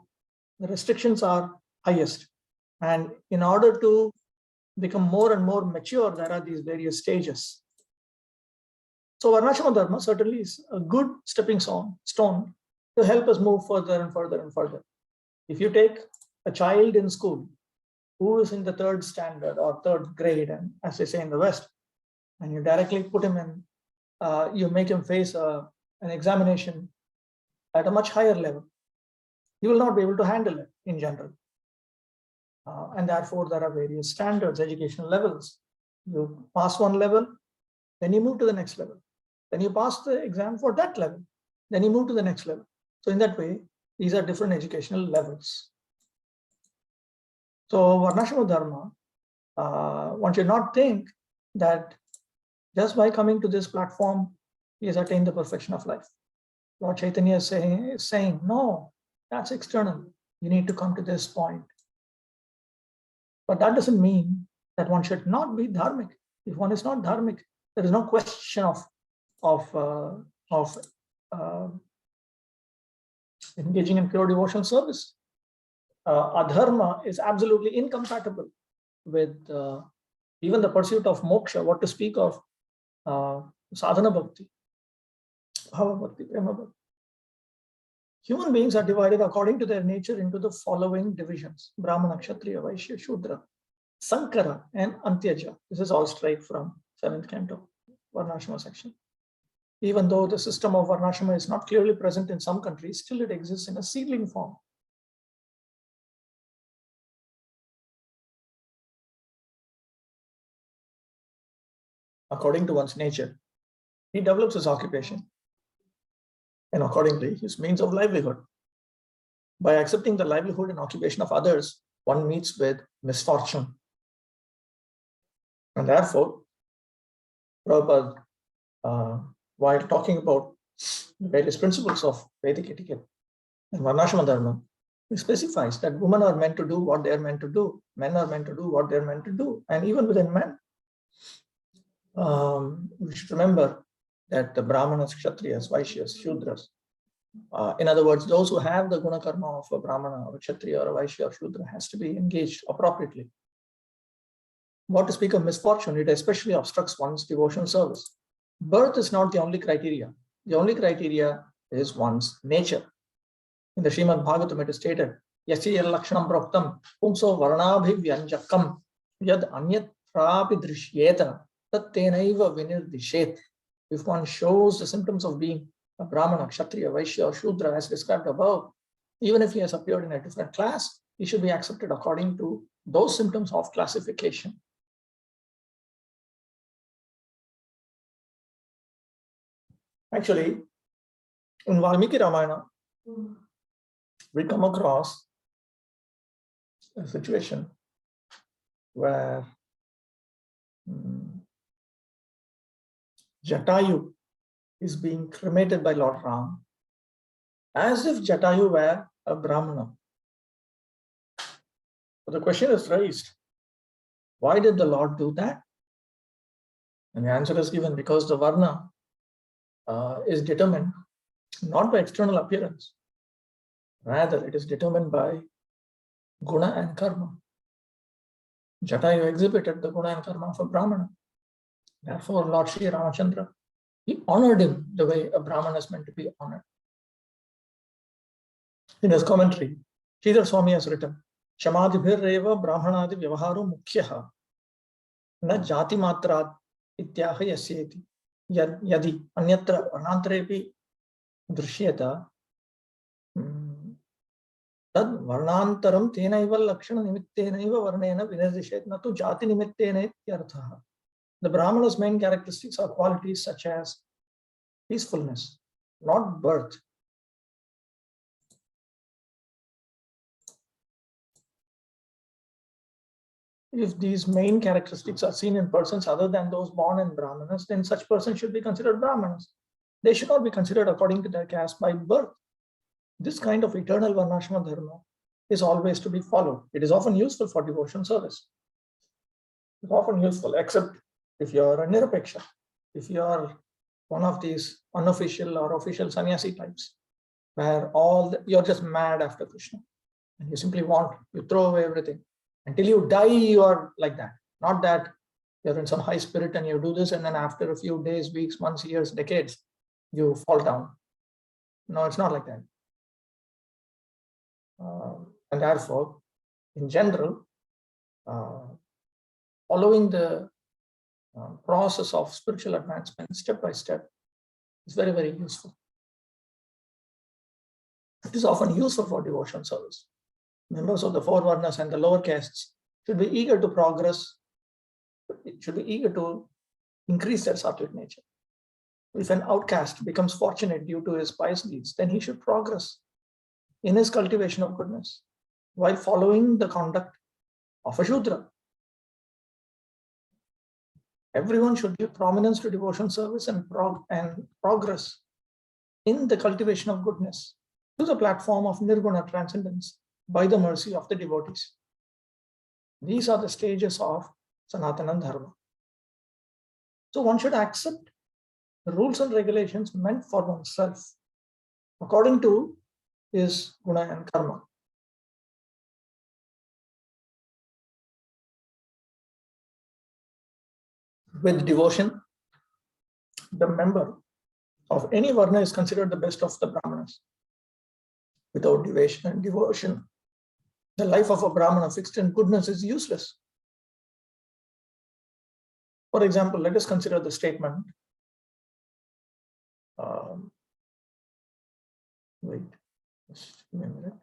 The restrictions are highest. And in order to become more and more mature, there are these various stages. So Varnashrama Dharma certainly is a good stepping stone to help us move further and further and further. If you take a child in school who is in the 3rd standard or 3rd grade, and as they say in the West, and you directly put him in, you make him face an examination at a much higher level, he will not be able to handle it in general. And therefore, there are various standards, educational levels. You pass one level, then you move to the next level. Then you pass the exam for that level, then you move to the next level. So in that way, these are different educational levels. So Varnashrama Dharma one should not think that just by coming to this platform, he has attained the perfection of life. Lord Chaitanya is saying, no, that's external. You need to come to this point. But that doesn't mean that one should not be dharmic. If one is not dharmic, there is no question of engaging in pure devotional service. Adharma is absolutely incompatible with even the pursuit of moksha, what to speak of sadhana bhakti, bhava bhakti, prema bhakti. Human beings are divided according to their nature into the following divisions: Brahmana, Kshatriya, Vaishya, Shudra, Sankara, and Antyaja. This is all straight from 7th canto, Varnashrama section. Even though the system of Varnashrama is not clearly present in some countries, still it exists in a seedling form. According to one's nature, he develops his occupation, and accordingly his means of livelihood. By accepting the livelihood and occupation of others, one meets with misfortune. And therefore, Prabhupada, while talking about the various principles of Vedic etiquette and Varnashrama Dharma, he specifies that women are meant to do what they are meant to do, men are meant to do what they are meant to do, and even within men, we should remember that the Brahmanas, Kshatriyas, Vaishyas, Shudras, in other words, those who have the guna karma of a Brahmana or a Kshatriya or a Vaishya or Shudra has to be engaged appropriately. What to speak of misfortune, it especially obstructs one's devotional service. Birth is not the only criteria. The only criteria is one's nature. In the Srimad Bhagavatam, it is stated, Yasya lakshanam proktam, pumso varnabhivyanjakam, yad anyat prapi drishyeta, tat tenaiva vinirdishet. If one shows the symptoms of being a Brahmana, Kshatriya, Vaishya, or Shudra as described above, even if he has appeared in a different class, he should be accepted according to those symptoms of classification. Actually, in Valmiki Ramayana, we come across a situation where Jatayu is being cremated by Lord Ram, as if Jatayu were a Brahmana. So the question is raised, why did the Lord do that? And the answer is given, because the Varna is determined not by external appearance, rather it is determined by guna and karma. Jatayu exhibited the guna and karma of a Brahmana. Therefore, Lord Śrī Ramachandra, he honored him the way a Brahmana is meant to be honored. In his commentary, Sridhar Swami has written, Shamadhibhirreva Brahmanadi Vyavaharu Mukhyaha Na Jati Matrat Ityaha Yasyeti Yadi Anyatra Varnantrepi Drishyata Tad Varnantaram Tenaiva Lakshana Nimittenaiva Varnena Vinadishet Natu Jati Nimittena Ityarthaha. The Brahmana's main characteristics are qualities such as peacefulness, not birth. If these main characteristics are seen in persons other than those born in Brahmanas, then such persons should be considered Brahmanas. They should not be considered according to their caste by birth. This kind of eternal Varnashrama Dharma is always to be followed. It is often useful for devotion service. It's often useful, except if you are a Nirapeksha, if you are one of these unofficial or official sannyasi types, where you're just mad after Krishna, and you simply you throw away everything. Until you die, you are like that. Not that you're in some high spirit and you do this, and then after a few days, weeks, months, years, decades, you fall down. No, it's not like that. And therefore, in general, following the process of spiritual advancement step by step is very, very useful. It is often useful for devotion service. Members of the four varnas and the lower castes should be eager to progress, should be eager to increase their sattvic nature. If an outcast becomes fortunate due to his pious deeds, then he should progress in his cultivation of goodness while following the conduct of a Shudra. Everyone should give prominence to devotion service and progress in the cultivation of goodness to the platform of nirguna transcendence by the mercy of the devotees. These are the stages of Sanatana Dharma. So one should accept the rules and regulations meant for oneself according to his guna and karma. With devotion, the member of any varna is considered the best of the brahmanas. Without devotion, the life of a brahmana fixed in goodness is useless. For example, let us consider the statement. Wait, just give me a minute.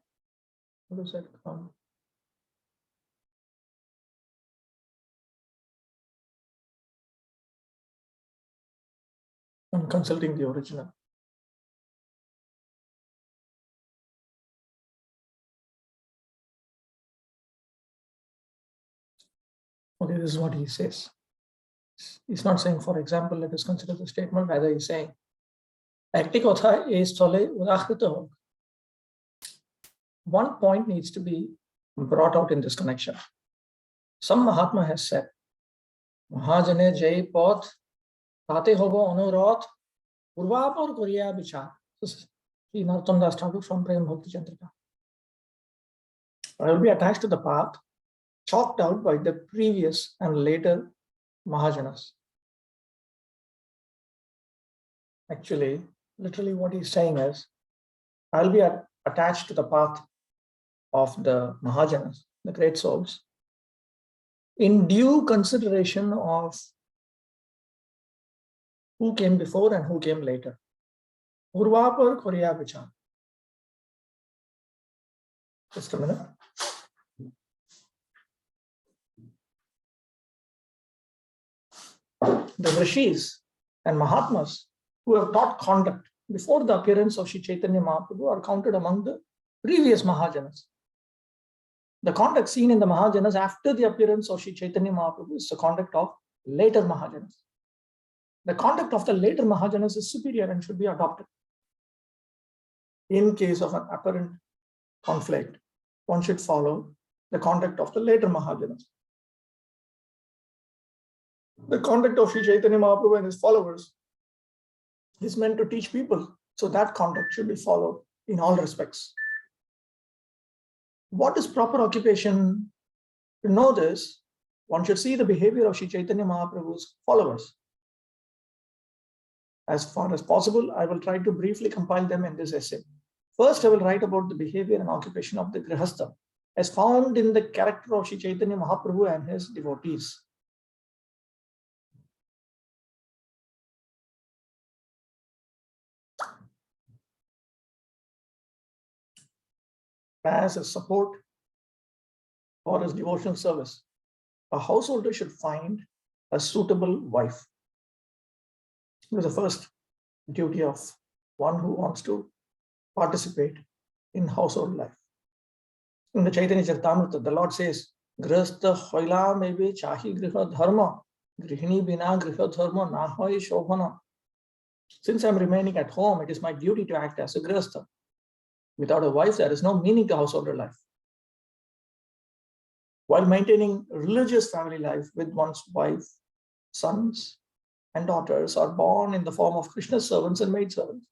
What does that come? I'm consulting the original. Okay, this is what he says. He's not saying, for example, let us consider the statement, rather he's saying, one point needs to be brought out in this connection. Some Mahatma has said, Mahajane Jai Path, Tate Hobo Anurat, Purvapur Korea Bichar. This is Sri Narottam Das Thakur from Prem Bhakti Chandrika. I will be attached to the path chalked out by the previous and later Mahajanas. Actually, literally what he's saying is, I'll be attached to the path of the Mahajanas, the great souls, in due consideration of who came before and who came later. Purvapur Korea Vichar. Just a minute. The Rishis and Mahatmas who have taught conduct before the appearance of Sri Chaitanya Mahaprabhu are counted among the previous Mahajanas. The conduct seen in the Mahajanas after the appearance of Sri Chaitanya Mahaprabhu is the conduct of later Mahajanas. The conduct of the later Mahajanas is superior and should be adopted. In case of an apparent conflict, one should follow the conduct of the later Mahajanas. The conduct of Sri Chaitanya Mahaprabhu and his followers is meant to teach people, so that conduct should be followed in all respects. What is proper occupation? To know this, one should see the behavior of Sri Chaitanya Mahaprabhu's followers. As far as possible, I will try to briefly compile them in this essay. First, I will write about the behavior and occupation of the Grihastha, as found in the character of Sri Chaitanya Mahaprabhu and his devotees. As a support for his devotional service, a householder should find a suitable wife. It is the first duty of one who wants to participate in household life. In the Chaitanya Charitamrita, the Lord says, Grihastha hoila mebe chahi griha dharma, grihini bina griha dharma na hoy shobhana. Since I am remaining at home, it is my duty to act as a Grihastha. Without a wife, there is no meaning to householder life. While maintaining religious family life with one's wife, sons, and daughters are born in the form of Krishna's servants and maidservants.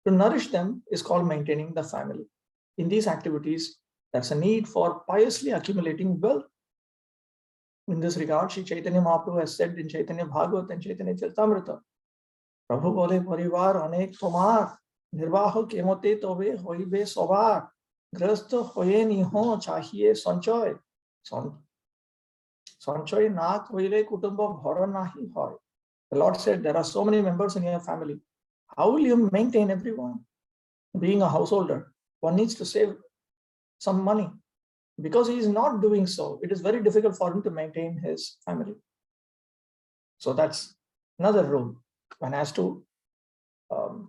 To nourish them is called maintaining the family. In these activities, there's a need for piously accumulating wealth. In this regard, Sri Chaitanya Mahaprabhu has said in Chaitanya Bhagavat and Chaitanya Charitamrita, Prabhu bole parivar anek tomar, nirvaho kemote tobe hoibe sobar, grahastha hoye niho chahiye sanchoy, sanchoy na koile kutumba bhara nahi hoy. The Lord said, there are so many members in your family. How will you maintain everyone? Being a householder, one needs to save some money. Because he is not doing so, it is very difficult for him to maintain his family. So that's another rule. One has to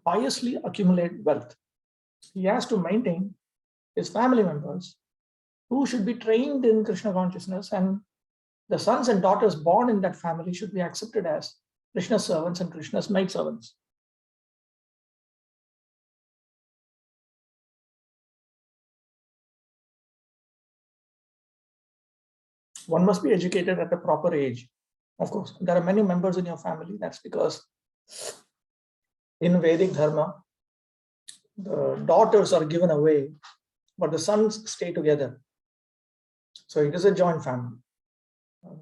piously accumulate wealth. He has to maintain his family members who should be trained in Krishna consciousness and the sons and daughters born in that family should be accepted as Krishna's servants and Krishna's maidservants. One must be educated at a proper age. Of course, there are many members in your family. That's because in Vedic Dharma, the daughters are given away, but the sons stay together. So it is a joint family.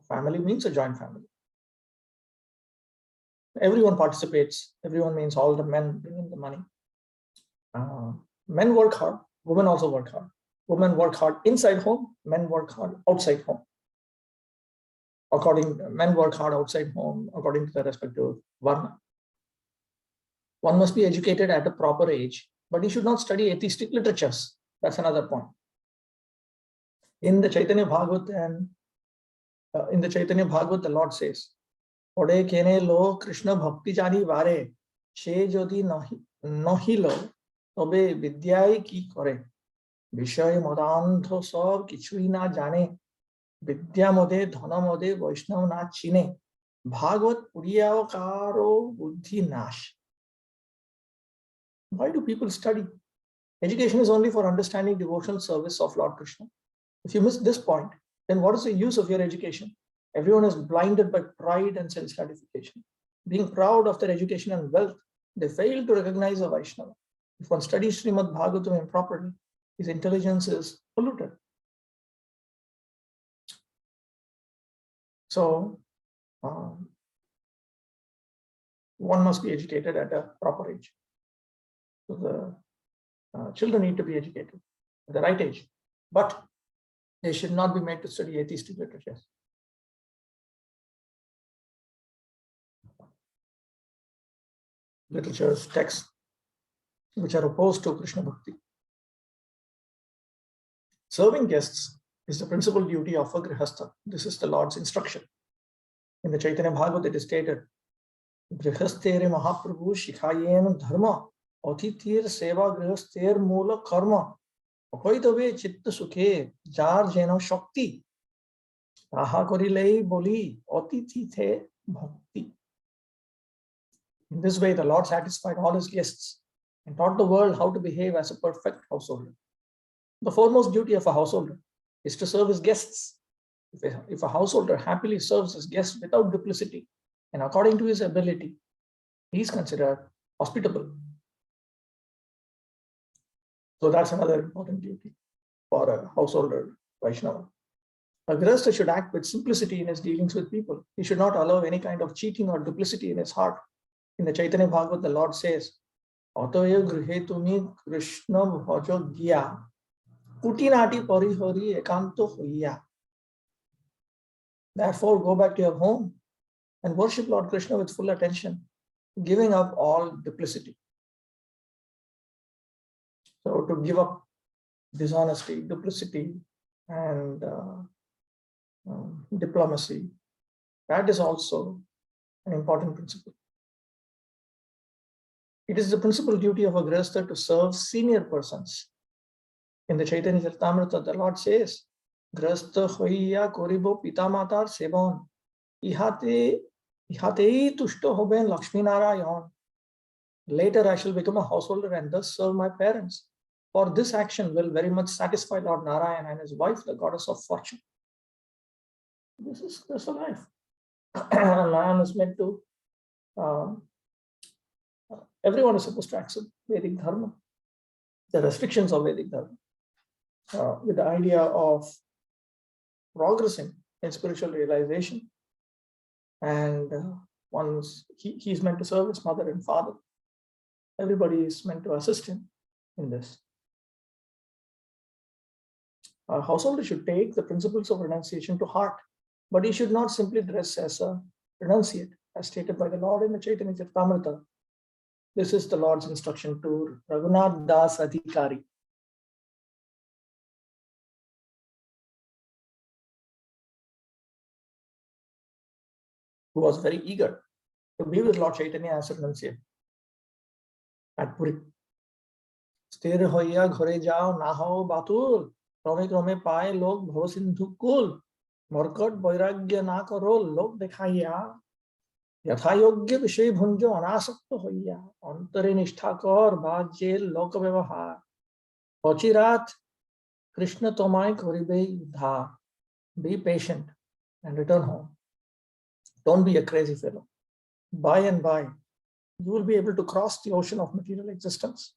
Family means a joint family. Everyone participates. Everyone means all the men bring in the money. Men work hard. Women also work hard. Women work hard inside home. Men work hard outside home. Men work hard outside home according to their respective varna. One must be educated at a proper age, but he should not study atheistic literatures. That's another point. In the Chaitanya Bhagavat the Lord says, "Ode kene lo Krishna bhakti jani vare, she jodi nahi lo, tobe vidyai ki kore, vishay modantho sob kichui na jane, vidya mode dhana mode vaishnav na chine, Bhagavat puriyao karo buddhi nash." Why do people study? Education is only for understanding devotional service of Lord Krishna. If you miss this point, then what is the use of your education? Everyone is blinded by pride and self-gratification. Being proud of their education and wealth, they fail to recognize a Vaishnava. If one studies Srimad Bhagavatam improperly, his intelligence is polluted. So, one must be educated at a proper age. So the children need to be educated at the right age, but they should not be made to study atheistic literatures. Literatures, texts, which are opposed to Krishna Bhakti. Serving guests is the principal duty of a grihastha. This is the Lord's instruction. In the Chaitanya Bhagavat it is stated, "Grihastere Mahaprabhu shikhayen dharma, atithir seva grihastere mula karma, akoitave chitta sukhe jar jeno shakti, taha korilei boli atithi the bhakti." In this way, the Lord satisfied all his guests and taught the world how to behave as a perfect householder. The foremost duty of a householder is to serve his guests. If a householder happily serves his guests without duplicity and according to his ability, he is considered hospitable. So that's another important duty for a householder Vaishnava. A grihastha should act with simplicity in his dealings with people. He should not allow any kind of cheating or duplicity in his heart. In the Chaitanya Bhagavat, the Lord says, "Ataya grihe tumi Krishna bhajo gya, kutinati parihari ekanto hoya." Therefore, go back to your home and worship Lord Krishna with full attention, giving up all duplicity. So to give up dishonesty, duplicity, and diplomacy, that is also an important principle. It is the principal duty of a grihastha to serve senior persons. In the Chaitanya Charitamrita, the Lord says, "Grihastha hoiya koribo pitamatar sebon, ihate tushto hoben Lakshmi Narayan. Later I shall become a householder and thus serve my parents. For this action will very much satisfy Lord Narayan and his wife, the goddess of fortune." This is the life. Man is meant to, everyone is supposed to accept Vedic Dharma, the restrictions of Vedic Dharma, with the idea of progressing in spiritual realization. And he's meant to serve his mother and father. Everybody is meant to assist him in this. A householder should take the principles of renunciation to heart, but he should not simply dress as a renunciate, as stated by the Lord in the Chaitanya Charitamrita. This is the Lord's instruction to Raghunath Das Adhikari. Who was very eager to be with Lord Chaitanya as a renunciate at Puri. "Sthir hoiya ghore jao na hao batul, krome krome paye log bhav sindhu kul, मरकट वैराग्य ना करो लोक दिखाइया, यथा योग्य विषय भुंजो अनासक्त होइया, अंतरे निष्ठा कर बाजे लोक व्यवहार, अचिरात कृष्ण तोमाय करिबे उद्धार. Be patient and return home. Don't be a crazy fellow. By and by, you will be able to cross the ocean of material existence.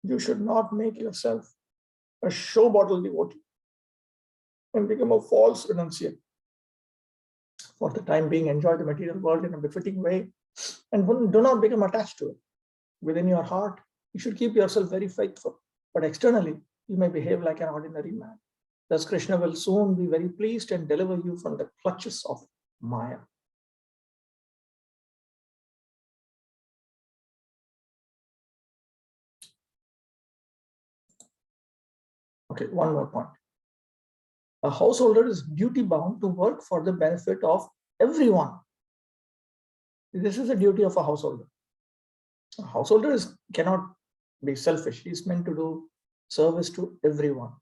You should not make yourself a show bottle devotee and become a false renunciate. For the time being, enjoy the material world in a befitting way and do not become attached to it. Within your heart, you should keep yourself very faithful, but externally, you may behave like an ordinary man. Thus, Krishna will soon be very pleased and deliver you from the clutches of Maya. Okay, one more point. A householder is duty bound to work for the benefit of everyone. This is the duty of a householder. A householder cannot be selfish. He is meant to do service to everyone.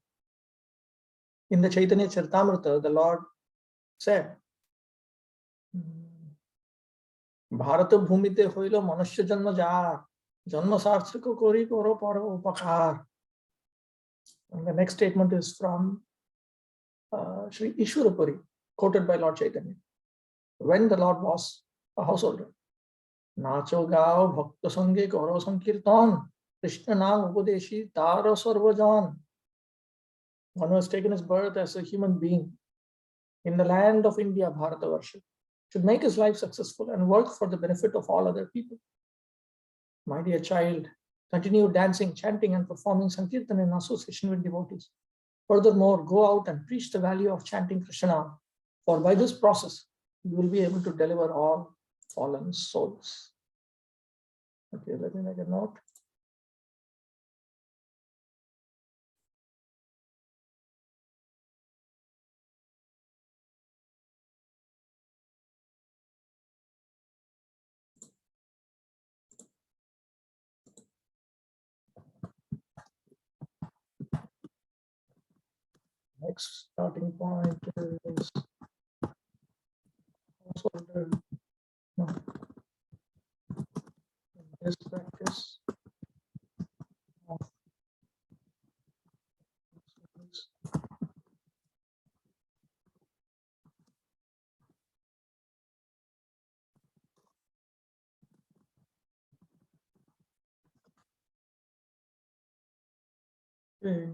In the Chaitanya Charitamrita, the Lord said, Bharata bhumite hoilo manusya janma jar, janma sarthaka kori koro paro upakar. And the next statement is from Śrī Upadeśāmṛta, quoted by Lord Chaitanya. When the Lord was a householder, Nacho gao bhakta sange karo sankirtan, Krishna naam upadeshi tara sarvajan. One who has taken his birth as a human being in the land of India, Bharatavarsha, should make his life successful and work for the benefit of all other people. My dear child, continue dancing, chanting, and performing Sankirtan in association with devotees. Furthermore, go out and preach the value of chanting Krishna, for by this process, you will be able to deliver all fallen souls. Okay, let me make a note. Next starting point is householder. No. This practice of okay.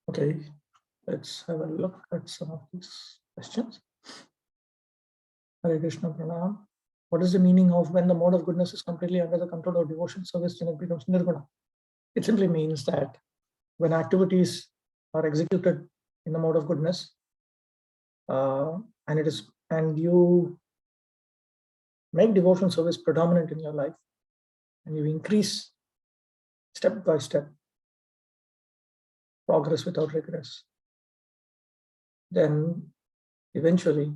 Okay, let's have a look at some of these questions. Hare Krishna Pranam. What is the meaning of when the mode of goodness is completely under the control of devotion service, then it becomes nirguna? It simply means that when activities are executed in the mode of goodness, and you make devotion service predominant in your life, and you increase step by step progress without regress, then eventually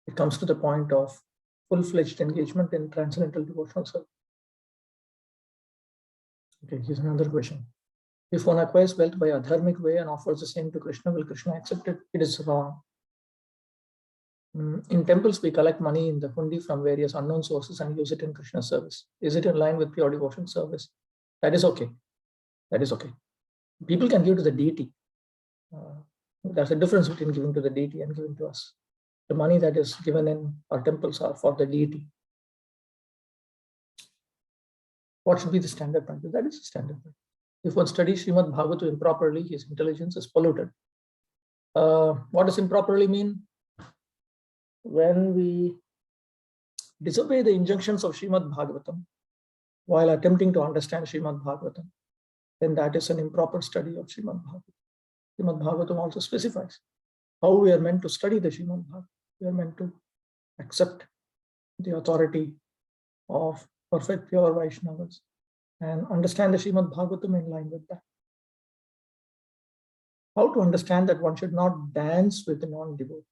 it comes to the point of full-fledged engagement in transcendental devotional service. Okay, here's another question. If one acquires wealth by a dharmic way and offers the same to Krishna, will Krishna accept it? It is wrong. In temples, we collect money in the hundi from various unknown sources and use it in Krishna service. Is it in line with pure devotion service? That is okay. That is okay. People can give to the deity. There's a difference between giving to the deity and giving to us. The money that is given in our temples are for the deity. What should be the standard practice? That is the standard practice. If one studies Srimad Bhagavatam improperly, his intelligence is polluted. What does improperly mean? When we disobey the injunctions of Srimad Bhagavatam while attempting to understand Srimad Bhagavatam, then that is an improper study of Srimad Bhagavatam. Srimad Bhagavatam also specifies how we are meant to study the Srimad Bhagavatam. We are meant to accept the authority of perfect pure Vaishnavas and understand the Srimad Bhagavatam in line with that. How to understand that one should not dance with non-devotees.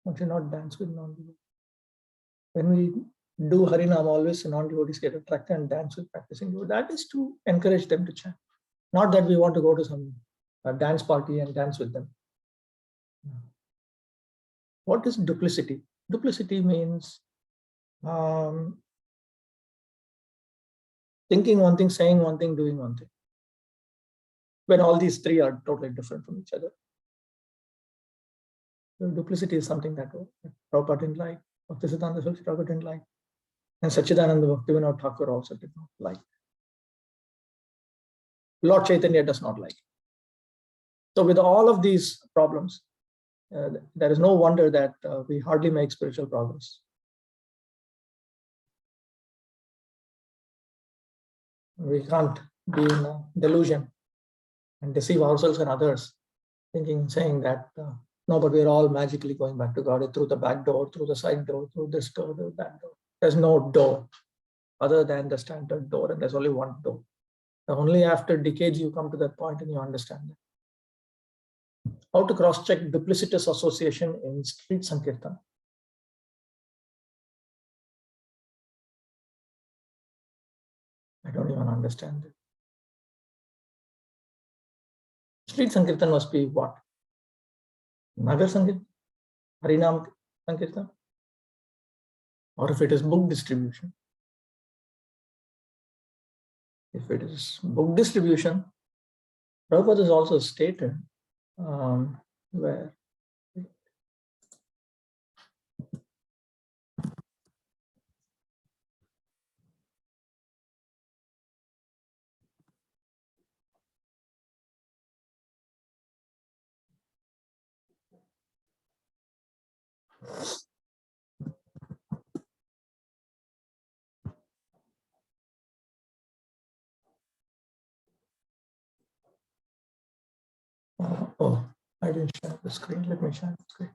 One should not dance with non-devotees. When we do Harinam always, non-devotees get attracted and dance with practicing devotees. That is to encourage them to chant. Not that we want to go to some dance party and dance with them. What is duplicity? Duplicity means thinking one thing, saying one thing, doing one thing. When all these three are totally different from each other. So duplicity is something that Prabhupada didn't like, Bhaktisiddhanta Saraswati Thakur didn't like, and Sachidananda Bhaktivinoda Thakur also did not like. Lord Chaitanya does not like. So with all of these problems, there is no wonder that we hardly make spiritual progress. We can't be in delusion and deceive ourselves and others, saying that no, but we're all magically going back to God through the back door, through the side door, through this door, through that door. There's no door other than the standard door, and there's only one door. Only after decades you come to that point and you understand that. How to cross-check duplicitous association in street Sankirtan? I don't even understand it. Street Sankirtan must be what? Nagar Sankirtan? Harinam Sankirtan? Or if it is book distribution? If it is book distribution, Prabhupada is also stated where oh, I didn't share the screen. Let me share the screen.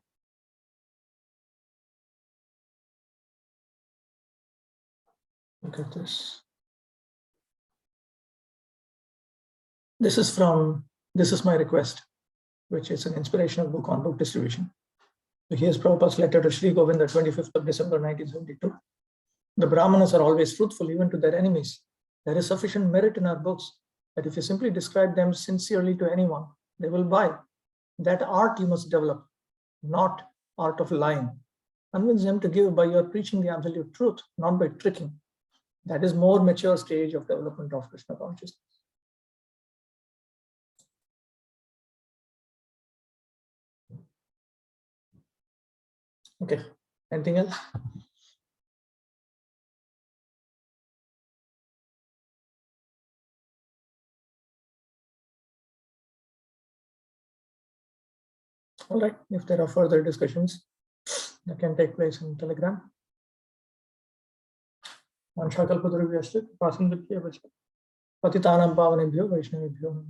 Look at this. This is my request, which is an inspirational book on book distribution. So here's Prabhupada's letter to Sri Govinda, 25th of December, 1972. The Brahmanas are always fruitful even to their enemies. There is sufficient merit in our books that if you simply describe them sincerely to anyone, they will buy. That art you must develop, not art of lying. Convince them to give by your preaching the absolute truth, not by tricking. That is more mature stage of development of Krishna consciousness. Okay, anything else? All right, if there are further discussions that can take place in Telegram. Patitanam pavanebhyo vaishnavebhyo.